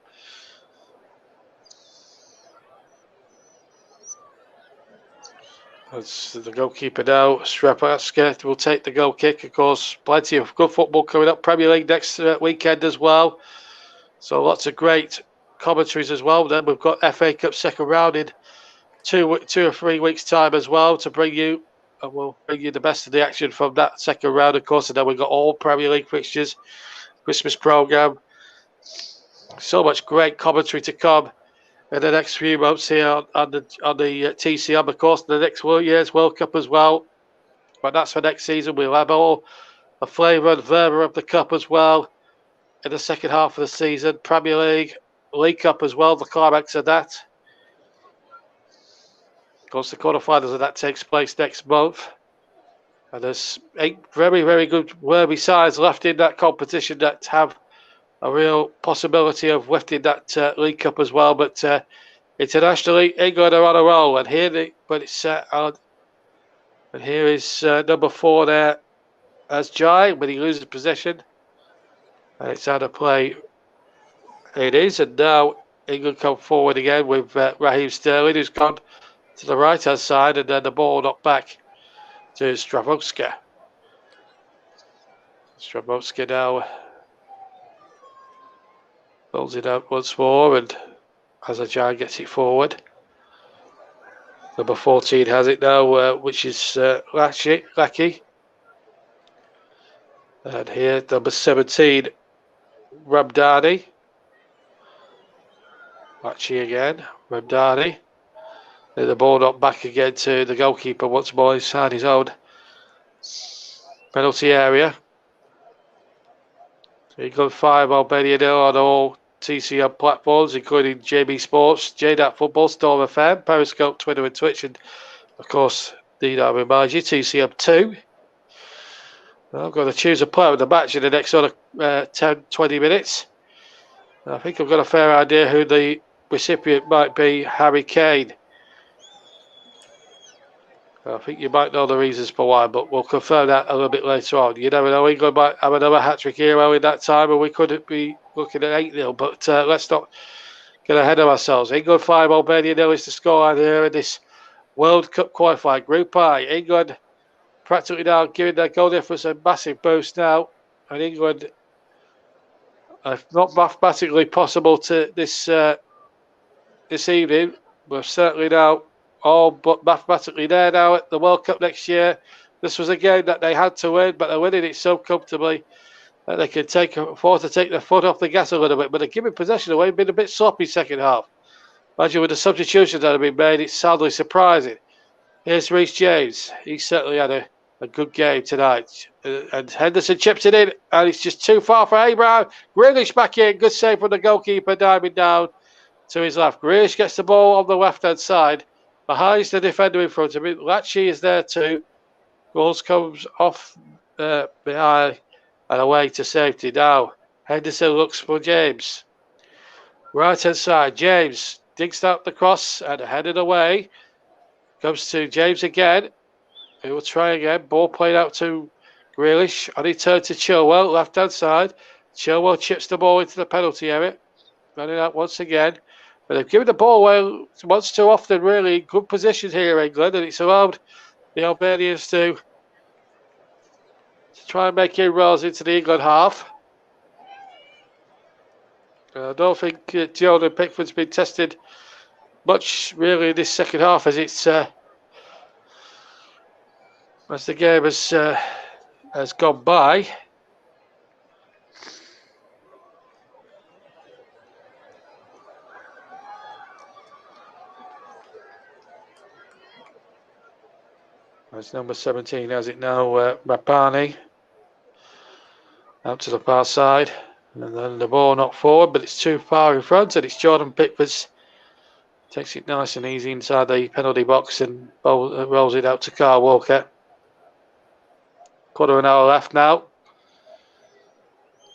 [SPEAKER 1] That's the goalkeeper now. Strapatska will take the goal kick. Of course, plenty of good football coming up. Premier League next weekend as well. So lots of great commentaries as well. Then we've got FA Cup second round in 2 or 3 weeks' time as well to bring you. And we'll bring you the best of the action from that second round, of course. And then we've got all Premier League fixtures, Christmas programme. So much great commentary to come in the next few months here on the TCM, of course, the next year's World Cup as well. But that's for next season. We'll have all the flavour and verve of the Cup as well in the second half of the season. Premier League Cup as well, the climax of that. Of course, the quarterfinals of that takes place next month. And there's 8 very, very good worthy sides left in that competition that have a real possibility of lifting that League Cup as well. But internationally, England are on a roll. And here is number 4 there as Jai, but he loses possession. And it's out of play. It is. And now England come forward again with Raheem Sterling, who's gone to the right-hand side, and then the ball knocked back to Stravovska. Stravovska now pulls it out once more, and Azarjan gets it forward. Number 14 has it now, which is Lackey. And here, number 17, Ramdani. Lackey again, Ramdani. The ball knocked back again to the goalkeeper once more inside his own penalty area. England 5, Albania 0 on all TCM platforms, including JB Sports, JDAT Football, Storm FM, Periscope, Twitter and Twitch, and of course, need I remind you, TCM 2. I'm going to choose a player of the match in the next sort of 10-20 minutes. I think I've got a fair idea who the recipient might be, Harry Kane. I think you might know the reasons for why, but we'll confirm that a little bit later on. You never know, England might have another hat-trick hero in that time, and we could be looking at 8-0, but let's not get ahead of ourselves. England 5, Albania 0 is the scoreline here in this World Cup qualifier. Group I, England practically now giving their goal difference a massive boost now, and England, if not mathematically possible to this evening, we're certainly now all but mathematically there now at the World Cup next year. This was a game that they had to win, but they're winning it so comfortably. that they can afford to take their foot off the gas a little bit, but they're giving possession away, been a bit sloppy second half. Imagine with the substitutions that have been made, it's sadly surprising. Here's Reece James. He certainly had a good game tonight. And Henderson chips it in, and it's just too far for Abraham. Grealish back in. Good save from the goalkeeper, diving down to his left. Grealish gets the ball on the left-hand side. Behind the defender in front of him. Lachie is there too. Goals comes off behind and away to safety. Now, Henderson looks for James. Right-hand side. James digs out the cross and headed away. Comes to James again. He will try again. Ball played out to Grealish. On his turn to Chilwell, left-hand side. Chilwell chips the ball into the penalty area. Running out once again. But they've given the ball away once too often, really. Good position here, England. And it's allowed the Albanians to try and make inroads into the England half. I don't think Jordan Pickford's been tested much, really, this second half as it's as the game has gone by. That's number 17, has it now? Rapani out to the far side, and then the ball not forward, but it's too far in front, and it's Jordan Pickford's. Takes it nice and easy inside the penalty box and rolls it out to Kyle Walker. Quarter of an hour left now.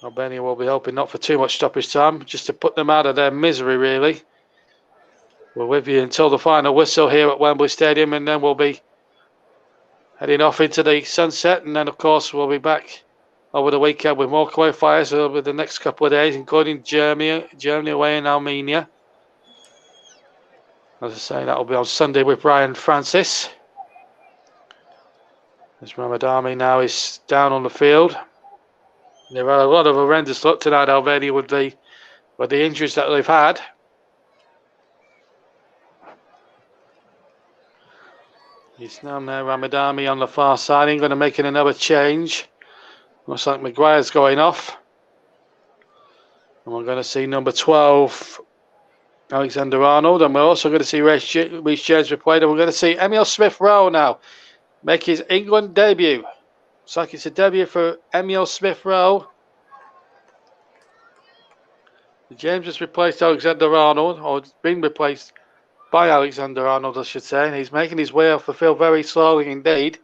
[SPEAKER 1] Albania will be hoping not for too much stoppage time, just to put them out of their misery, really. We're with you until the final whistle here at Wembley Stadium, and then we'll be heading off into the sunset, and then, of course, we'll be back over the weekend with more qualifiers over the next couple of days, including Germany away in Armenia. As I say, that will be on Sunday with Brian Francis. As Ramadani now is down on the field. They've had a lot of horrendous luck tonight, Albania, with the injuries that they've had. He's now there, Ramadani on the far side. England are making another change. Looks like Maguire's going off. And we're going to see number 12, Alexander-Arnold, and we're also going to see Reece James replayed, and we're going to see Emile Smith-Rowe now make his England debut. Looks like it's a debut for Emile Smith-Rowe. James has replaced Alexander-Arnold, or been replaced by Alexander-Arnold, I should say, and he's making his way off the field very slowly indeed.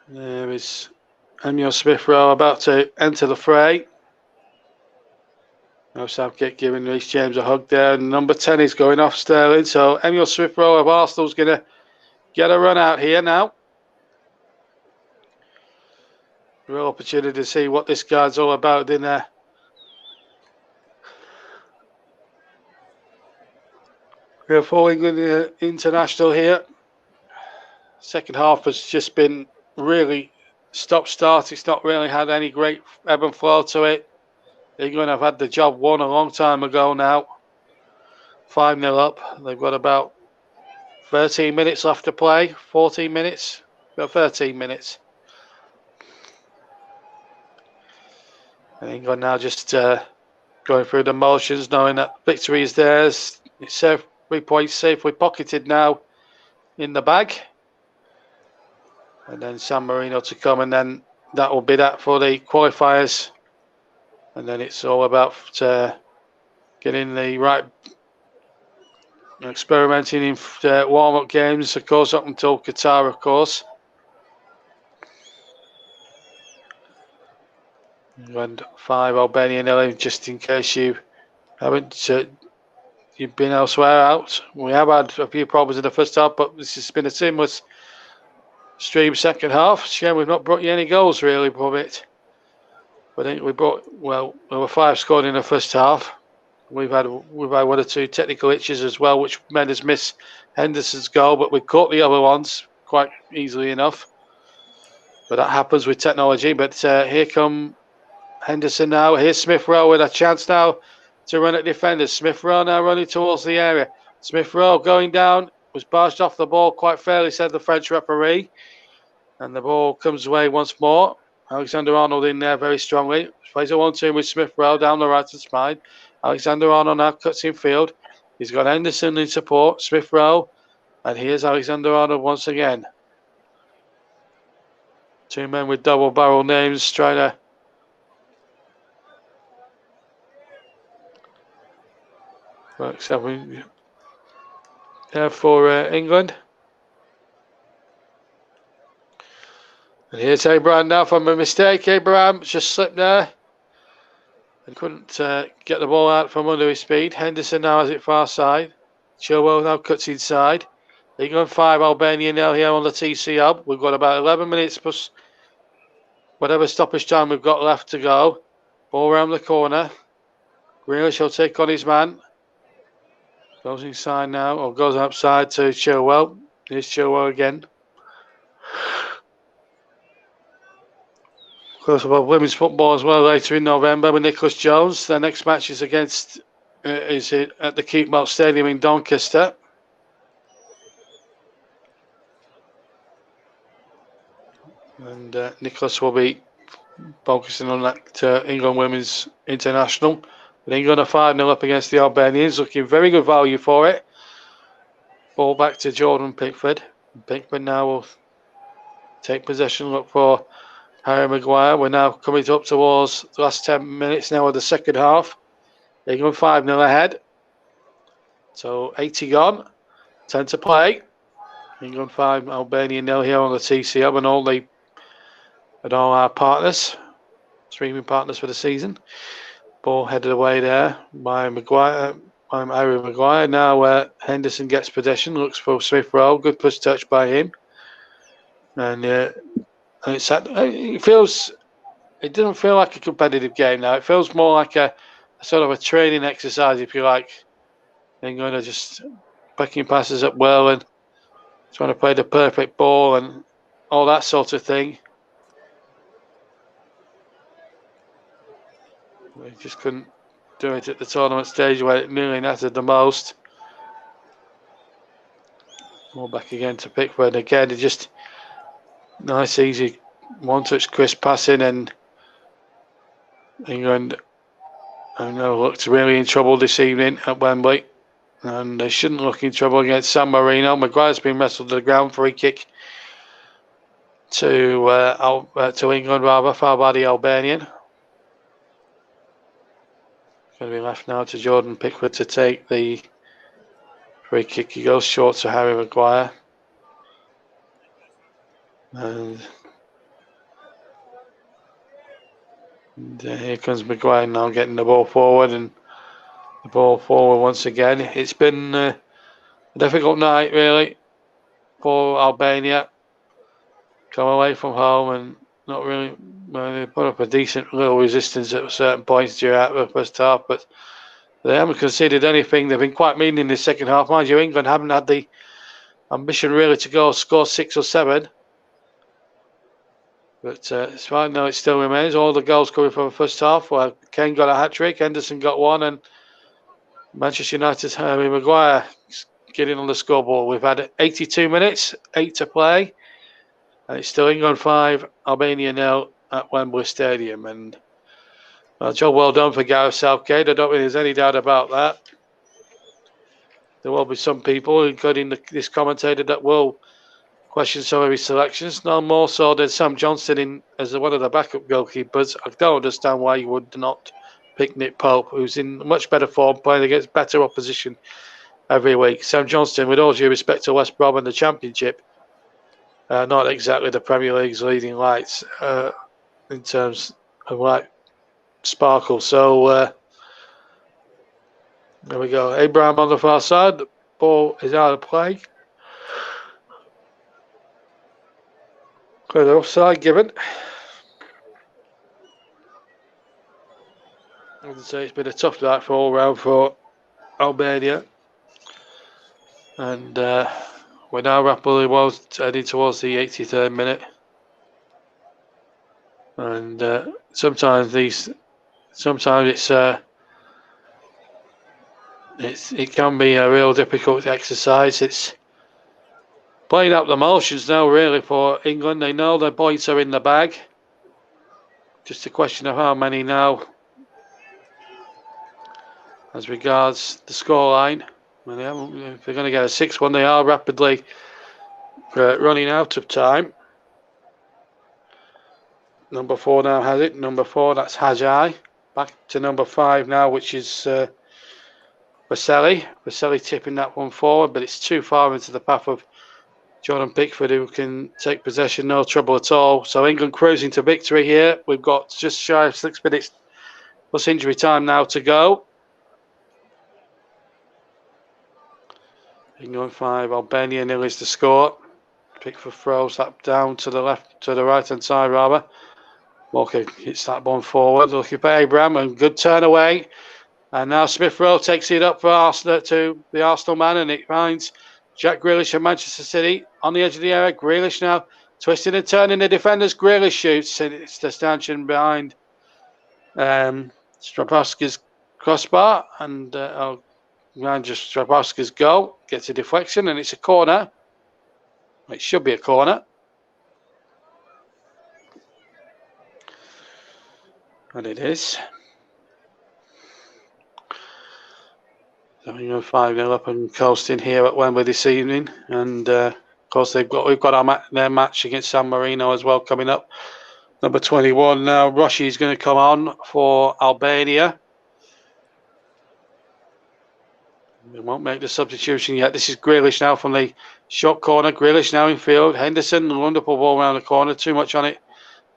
[SPEAKER 1] There is Emile Smith-Rowe about to enter the fray. No Southgate giving Reece James a hug there. And number 10 is going off, Sterling. So Emile Smith-Rowe of Arsenal's going to get a run out here now. Real opportunity to see what this guy's all about in there. We're full England international here. Second half has just been really stop-start. It's not really had any great ebb and flow to it. England have had the job won a long time ago now. 5-0 up. They've got about 13 minutes left to play. 14 minutes. About 13 minutes. And England now just going through the motions, knowing that victory is theirs. It's 3 points safely pocketed now in the bag. And then San Marino to come, and then that will be that for the qualifiers. And then it's all about getting the right, experimenting in warm-up games, of course, up until Qatar, of course. And 5 Albania 0, just in case you haven't you've been elsewhere out. We have had a few problems in the first half, but this has been a seamless stream second half. Shame we've not brought you any goals really from it. But I think we brought, well, there were 5 scored in the first half. We've had 1 or 2 technical hitches as well, which made us miss Henderson's goal, but we caught the other ones quite easily enough. But that happens with technology. But here come Henderson now. Here's Smith-Rowe with a chance now to run at defenders. Smith-Rowe now running towards the area. Smith-Rowe going down was barged off the ball quite fairly, said the French referee. And the ball comes away once more. Alexander Arnold in there very strongly. Plays a 1-2 with Smith Rowe down the right side. Alexander Arnold now cuts in field. He's got Henderson in support. Smith Rowe. And here's Alexander Arnold once again. Two men with double barrel names trying to work something there for England. And here's Abraham now from a mistake. Abraham just slipped there and couldn't get the ball out from under his speed. Henderson now has it far side. Chilwell now cuts inside. England 5, Albania 0 here on the TC Hub. We've got about 11 minutes plus whatever stoppage time we've got left to go. Ball around the corner. Grealish will take on his man. Goes inside now, or goes outside to Chilwell. Here's Chilwell again. Of course, about women's football as well later in November with Nicholas Jones. Their next match is against at the Keepmoat Stadium in Doncaster. And Nicholas will be focusing on that England Women's International. But England are 5-0 up against the Albanians, looking very good value for it. Ball back to Jordan Pickford. Pickford now will take possession, look for Harry Maguire. We're now coming up towards the last 10 minutes now of the second half. England 5-0 ahead. So 80 gone. 10 to play. England 5, Albania 0 here on the TCO and all our partners, streaming partners for the season. Ball headed away there by Maguire. By Harry Maguire. Now Henderson gets possession. Looks for Smith Rowe. Good push touch by him. And it doesn't feel like a competitive game now. It feels more like a sort of a training exercise, if you like. England are just picking passes up well and trying to play the perfect ball and all that sort of thing. We just couldn't do it at the tournament stage where it nearly mattered the most. More back again to Pickford. Again, it just nice, easy, one-touch crisp passing, and England looked really in trouble this evening at Wembley. And they shouldn't look in trouble against San Marino. Maguire's been wrestled to the ground. Free kick to England, rather, foul by the Albanian. Going to be left now to Jordan Pickford to take the free kick. He goes short to Harry Maguire. And here comes Maguire now getting the ball forward, and the ball forward once again. It's been a difficult night, really, for Albania. Come away from home and not really, they put up a decent little resistance at certain points during the first half, but they haven't conceded anything. They've been quite mean in the second half. Mind you, England haven't had the ambition really to score 6 or 7. But it's fine now, it still remains. All the goals coming from the first half. Well, Kane got a hat-trick, Henderson got one, and Manchester United's Harry Maguire getting on the scoreboard. We've had 82 minutes, 8 to play. And it's still England 5, Albania 0 at Wembley Stadium. And job well done for Gareth Southgate. I don't think there's any doubt about that. There will be some people, including this commentator, that will question some of his selections. No more so than Sam Johnstone as one of the backup goalkeepers. I don't understand why you would not pick Nick Pope, who's in much better form, playing against better opposition every week. Sam Johnstone, with all due respect to West Brom and the Championship, not exactly the Premier League's leading lights in terms of like sparkle. So there we go. Abraham on the far side. The ball is out of play. Clear the offside given. I would say it's been a tough night for all round for Albania. And we're now rapidly heading towards the 83rd minute. And sometimes it can be a real difficult exercise. playing up the motions now, really, for England. They know their points are in the bag. Just a question of how many now. As regards the scoreline, if they're going to get a 6-1, they are rapidly running out of time. Number 4 now has it. Number 4, that's Hajai. Back to number 5 now, which is Vaselli. Vaselli tipping that one forward, but it's too far into the path of Jordan Pickford, who can take possession, no trouble at all. So England cruising to victory here. We've got just shy of 6 minutes plus injury time now to go. England 5, Albania 0 is the score. Pickford throws that down to the left, to the right hand side rather. Walker hits that one forward, looking for Abraham, and good turn away. And now Smith Rowe takes it up for Arsenal, to the Arsenal man, and it finds Jack Grealish of Manchester City on the edge of the area. Grealish now twisting and turning the defenders. Grealish shoots, and it's the stanchion behind Strapowski's crossbar, and just Strapowski's goal gets a deflection, and it's a corner. It should be a corner. And it is. So we go 5-0 up and coasting here at Wembley this evening, and of course we've got their match against San Marino as well coming up. Number 21 now, Roshi is going to come on for Albania. We won't make the substitution yet. This is Grealish now from the short corner. Grealish now in field. Henderson, a wonderful ball around the corner, too much on it.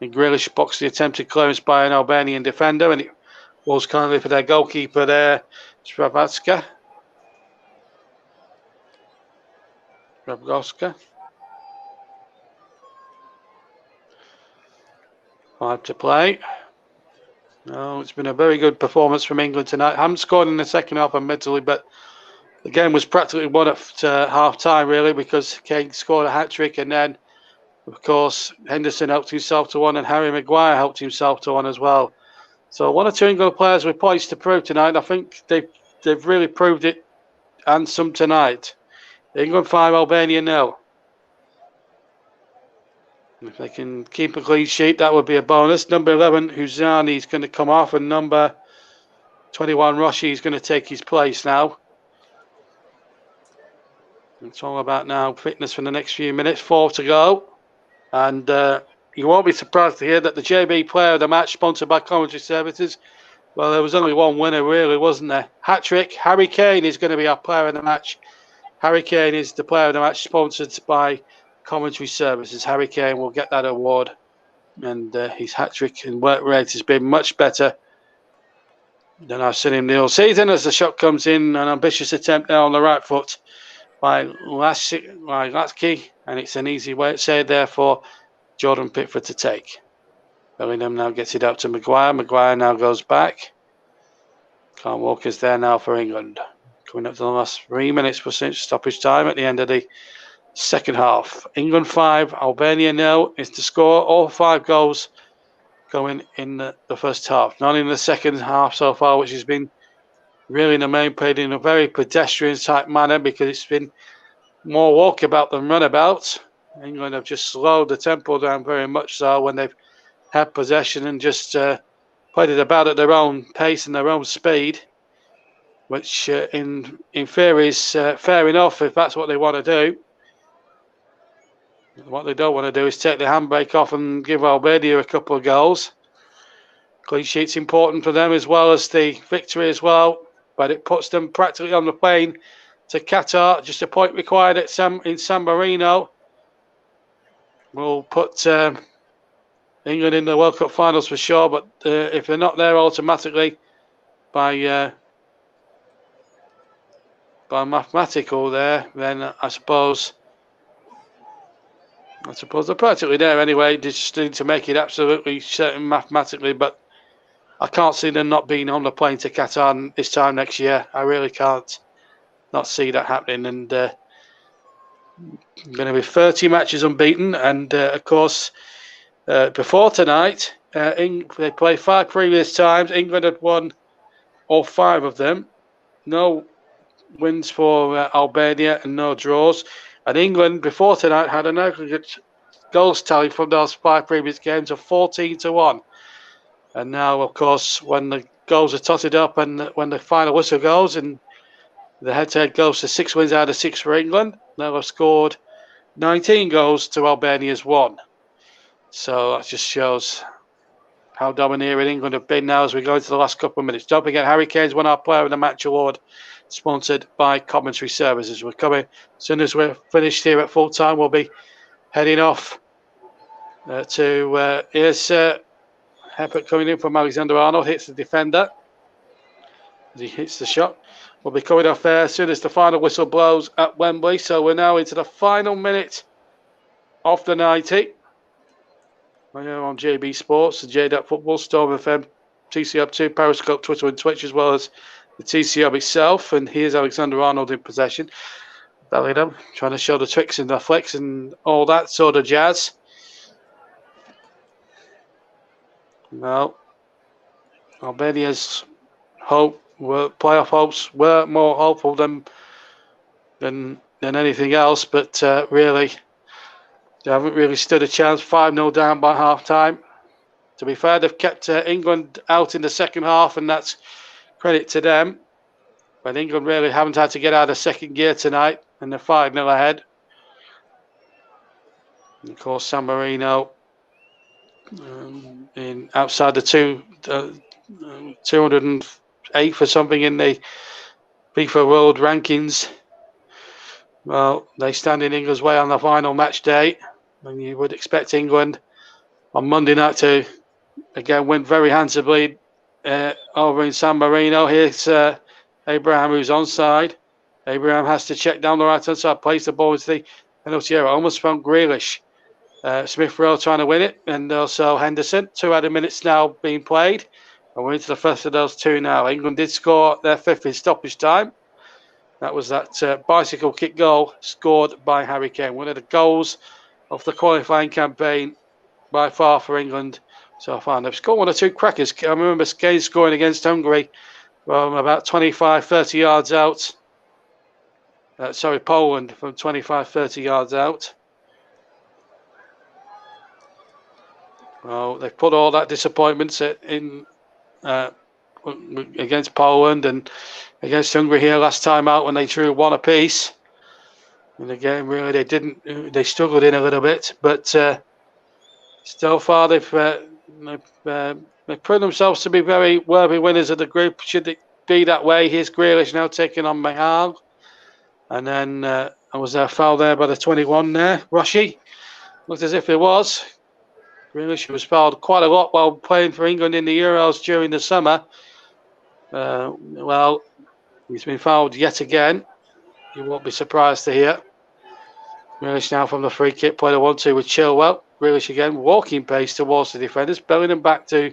[SPEAKER 1] And Grealish boxed the attempted clearance by an Albanian defender, and it was kindly for their goalkeeper there, Strapowski. 5 to play. No, it's been a very good performance from England tonight. Haven't scored in the second half, admittedly, but the game was practically won at half time, really, because Kane scored a hat-trick, and then, of course, Henderson helped himself to one, and Harry Maguire helped himself to one as well. So 1 or 2 England players with points to prove tonight. I think they've really proved it, and some tonight. England 5, Albania 0. If they can keep a clean sheet, that would be a bonus. Number 11, Huzani, is going to come off, and number 21, Roshi, is going to take his place now. It's all about now fitness for the next few minutes. 4 to go. And you won't be surprised to hear that the JB player of the match, sponsored by Commentary Services, well, there was only one winner, really, wasn't there? Hat-trick. Harry Kane is going to be our player of the match. Harry Kane is the player of the match, sponsored by Commentary Services. Harry Kane will get that award, and his hat-trick and work rate has been much better than I've seen him the whole season. As the shot comes in, an ambitious attempt now on the right foot by Latke, and it's an easy way to say there for Jordan Pickford to take. Bellingham now gets it out to Maguire. Maguire now goes back. Kyle Walker's there now for England. Coming up to the last 3 minutes for stoppage time at the end of the second half. England 5, Albania 0 is the score. All 5 goals going in the first half. None in the second half so far, which has been really in the main played in a very pedestrian type manner, because it's been more walkabout than runabout. England have just slowed the tempo down very much so when they've had possession, and just played it about at their own pace and their own speed, which in theory is fair enough if that's what they want to do. What they don't want to do is take the handbrake off and give Albania a couple of goals. Clean sheet's important for them as well as the victory as well, but it puts them practically on the plane to Qatar. Just a point required at in San Marino. We'll put England in the World Cup finals for sure, but if they're not there automatically by mathematical there, then I suppose they're practically there anyway. Just need to make it absolutely certain mathematically, but I can't see them not being on the plane to Qatar this time next year. I really can't not see that happening. And going to be 30 matches unbeaten, and of course before tonight they played 5 previous times. England had won all 5 of them. No wins for Albania and no draws. And England, before tonight, had an aggregate goals tally from those 5 previous games of 14-1. And now, of course, when the goals are totted up and when the final whistle goes and the head-to-head goes to 6 wins out of 6 for England, they'll have scored 19 goals to Albania's 1. So that just shows how domineering England have been now as we go into the last couple of minutes. Don't forget, Harry Kane's won our Player of the Match award, sponsored by Commentary Services. We're coming, as soon as we're finished here at full time, we'll be heading off here's Heppert coming in from Alexander-Arnold, hits the defender as he hits the shot. We'll be coming off there as soon as the final whistle blows at Wembley. So we're now into the final minute of the 90. We're here on JB Sports, the JDAT Football, Storm FM, TC Up2, Periscope, Twitter and Twitch, as well as the TC Hub itself. And here's Alexander-Arnold in possession. Bellingham trying to show the tricks and the flicks and all that sort of jazz. Well, Albania's playoff hopes were more hopeful than anything else, but really they haven't really stood a chance. 5-0 down by half time. To be fair, they've kept England out in the second half, and that's credit to them. But England really haven't had to get out of second gear tonight, and they're 5-0 ahead. And of course, San Marino in outside the 208th or something in the FIFA World Rankings. Well, they stand in England's way on the final match day, and you would expect England on Monday night to again win very handsomely over in San Marino. Here's Abraham, who's onside. Abraham has to check down the right hand side, plays the ball into the penalty area. Almost found Grealish. Smith Rowe trying to win it, and also Henderson. 2 added minutes now being played, and we're into the first of those 2 now. England did score their 5th in stoppage time. That was that bicycle kick goal scored by Harry Kane. One of the goals of the qualifying campaign by far for England so far. They've scored 1 or 2 crackers. I remember Kane scoring against Hungary from about 25-30 yards out. Poland from 25-30 yards out. Well, they've put all that disappointment in against Poland and against Hungary here last time out when they drew 1 apiece. And again, really, they struggled in a little bit, but so far they've proven themselves to be very worthy winners of the group. Should it be that way? Here's Grealish now taking on Mihal, and then was there a foul there by the 21 there, Roshi? Looked as if it was. Grealish was fouled quite a lot while playing for England in the Euros during the summer. Well, he's been fouled yet again. You won't be surprised to hear. Grealish now from the free kick, played a 1-2 with Chilwell. Grealish again, walking pace towards the defenders. Bellingham back to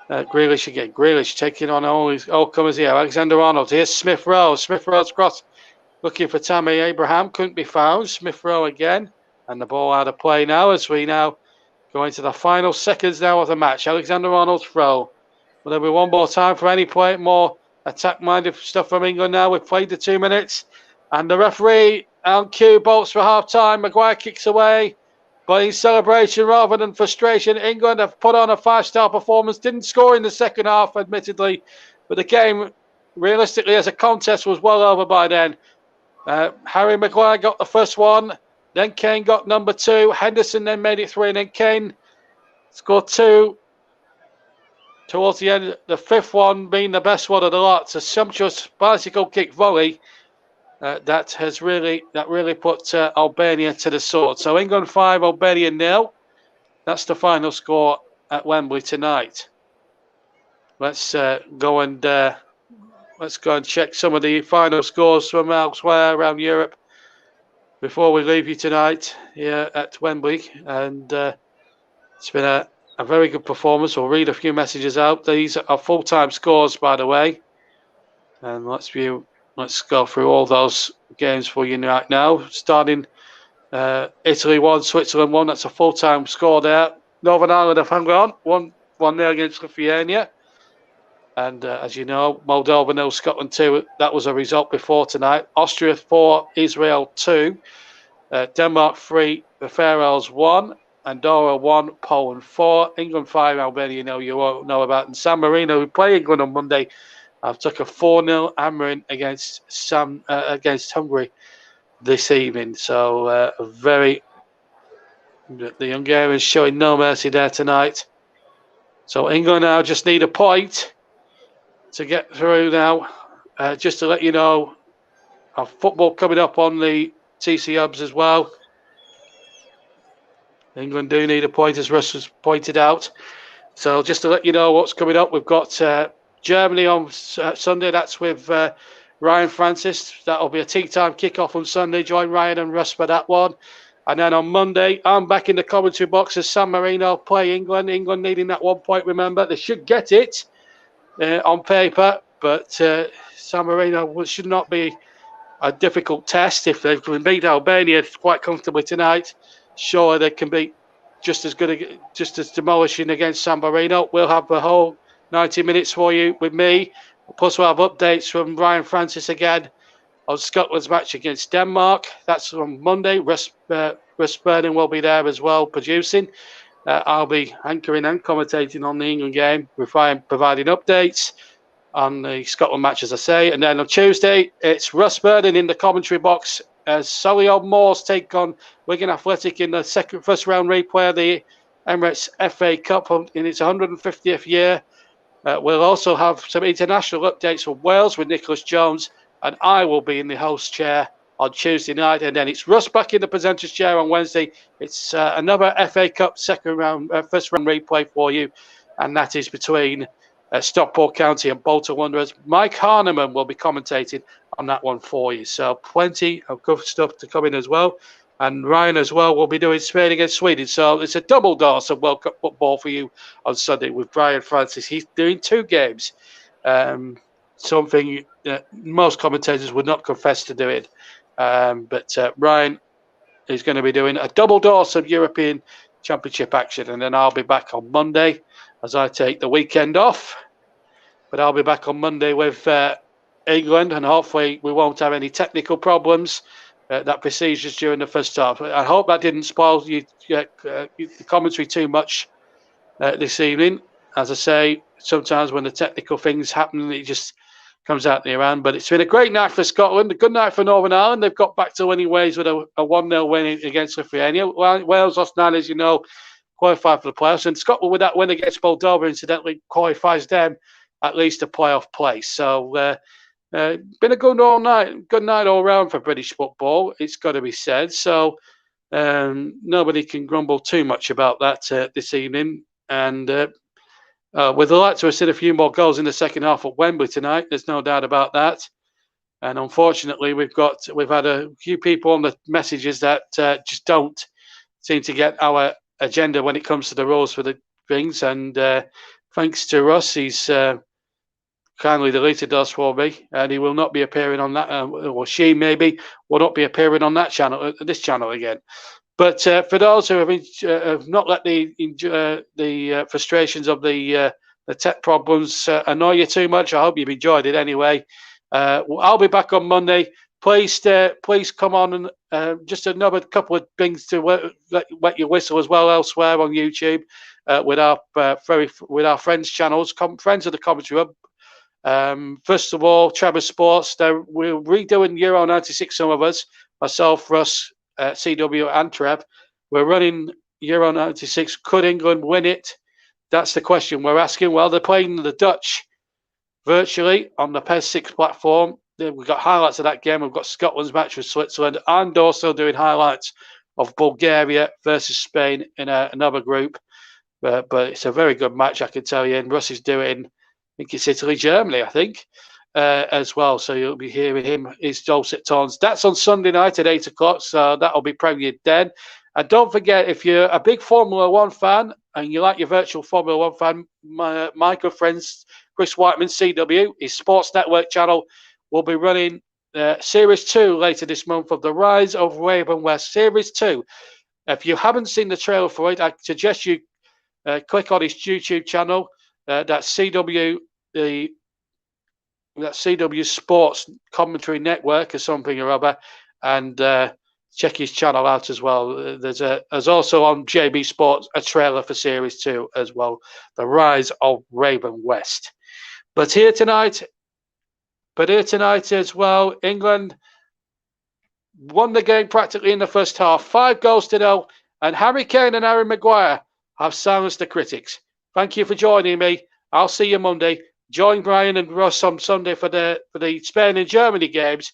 [SPEAKER 1] Grealish again. Grealish taking on all comers here. Alexander-Arnold. Here's Smith Rowe. Smith Rowe's cross looking for Tammy Abraham. Couldn't be found. Smith Rowe again. And the ball out of play now as we now go into the final seconds now of the match. Alexander-Arnold's throw. Will there be one more time for any play? More attack-minded stuff from England now. We've played the 2 minutes. And the referee on cue bolts for half-time. Maguire kicks away. But in celebration rather than frustration, England have put on a 5-star performance. Didn't score in the second half, admittedly. But the game, realistically, as a contest, was well over by then. Harry Maguire got the first one. Then Kane got number 2. Henderson then made it 3. And then Kane scored 2. Towards the end, the 5th one being the best one of the lot. It's a sumptuous bicycle kick volley that really put Albania to the sword. So England 5, Albania 0. That's the final score at Wembley tonight. Let's go and check some of the final scores from elsewhere around Europe before we leave you tonight here at Wembley. And it's been a very good performance. We'll read a few messages out. These are full-time scores, by the way. And let's go through all those games for you right now. Starting Italy 1, Switzerland 1. That's a full-time score there. Northern Ireland have hung on. 1-0 against Lithuania. And as you know, Moldova 0, Scotland 2. That was a result before tonight. Austria 4, Israel 2. Denmark 3, the Faroes 1, Andorra 1, Poland 4, England 5, Albania, you won't know about. And San Marino, who play England on Monday, I've took a 4-0 hammering against Hungary this evening. So the Hungarians showing no mercy there tonight. So England now just need a point to get through now. Just to let you know, our football coming up on the TC Hubs as well. England do need a point, as Russ has pointed out. So just to let you know what's coming up, we've got Germany on Sunday. That's with Ryan Francis. That'll be a tea time kickoff on Sunday. Join Ryan and Russ for that one. And then on Monday, I'm back in the commentary box as San Marino play England. England needing that 1 point, remember. They should get it on paper, but San Marino should not be a difficult test. If they can beat Albania quite comfortably tonight, sure they can be just as good, just as demolishing against San Marino. We'll have the whole 90 minutes for you with me. Plus we'll have updates from Ryan Francis again on Scotland's match against Denmark. That's on Monday. Russ Burning will be there as well, producing. I'll be anchoring and commentating on the England game, providing updates on the Scotland match, as I say. And then on Tuesday, it's Russ Burning in the commentary box as Solihull Moors take on Wigan Athletic in the first round replay of the Emirates FA Cup in its 150th year. We'll also have some international updates from Wales with Nicholas Jones, and I will be in the host chair on Tuesday night. And then it's Russ back in the presenter's chair on Wednesday. It's another FA Cup first round replay for you, and that is between Stockport County and Bolton Wanderers. Mike Harneman will be commentating on that one for you. So plenty of good stuff to come in as well. And Ryan as well will be doing Spain against Sweden. So it's a double dose of World Cup football for you on Sunday with Brian Francis. He's doing 2 games. Something most commentators would not confess to doing. But Ryan is going to be doing a double dose of European Championship action. And then I'll be back on Monday as I take the weekend off. But I'll be back on Monday with England, and hopefully we won't have any technical problems that precedes us during the first half. I hope that didn't spoil the commentary too much this evening. As I say, sometimes when the technical things happen, it just comes out the around. But it's been a great night for Scotland, a good night for Northern Ireland. They've got back to winning ways with a 1-0 win against Lithuania. Wales lost 9, as you know, qualified for the playoffs. And Scotland, with that win against Moldova, incidentally, qualifies them at least a playoff place. So been a good night all round for British football, it's got to be said. So nobody can grumble too much about that this evening. And we'd like to have seen a few more goals in the second half at Wembley tonight. There's no doubt about that. And unfortunately, we've had a few people on the messages that just don't seem to get our agenda when it comes to the rules for the things. And thanks to Russ, he's kindly deleted those for me, and he will not be appearing on that, or she maybe will not be appearing on that channel, this channel again. But for those who have not let the frustrations of the tech problems annoy you too much, I hope you've enjoyed it anyway. I'll be back on Monday. Please come on and just another couple of things to wet your whistle as well elsewhere on YouTube with our friends' channels, friends of the Commentary Hub. First of all, Trevor Sports. We're redoing Euro 96. Some of us, myself, Russ, CW, and Trev. We're running Euro 96. Could England win it? That's the question we're asking. Well, they're playing the Dutch virtually on the PES 6 platform. We've got highlights of that game. We've got Scotland's match with Switzerland, and also doing highlights of Bulgaria versus Spain in another group. But it's a very good match, I can tell you. And Russ is doing, I think it's Italy, Germany, I think, as well. So you'll be hearing his dulcet tones. That's on Sunday night at 8 o'clock. So that'll be premiered then. And don't forget, if you're a big Formula One fan and you like your virtual Formula One fan, my good friends, Chris Whiteman, CW, his Sports Network channel, will be running Series 2 later this month of The Rise of Raven West. Series 2. If you haven't seen the trailer for it, I suggest you click on his YouTube channel. That's CW, that's CW Sports Commentary Network or something or other, and check his channel out as well. There's also on JB Sports a trailer for Series 2 as well, The Rise of Raven West. But here tonight as well, England won the game practically in the first half, 5-0, and Harry Kane and Harry Maguire have silenced the critics. Thank you for joining me. I'll see you Monday. Join Brian and Russ on Sunday for the Spain and Germany games.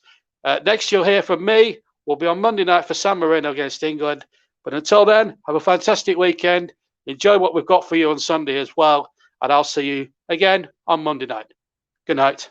[SPEAKER 1] Next you'll hear from me. We'll be on Monday night for San Marino against England. But until then, have a fantastic weekend. Enjoy what we've got for you on Sunday as well. And I'll see you again on Monday night. Good night.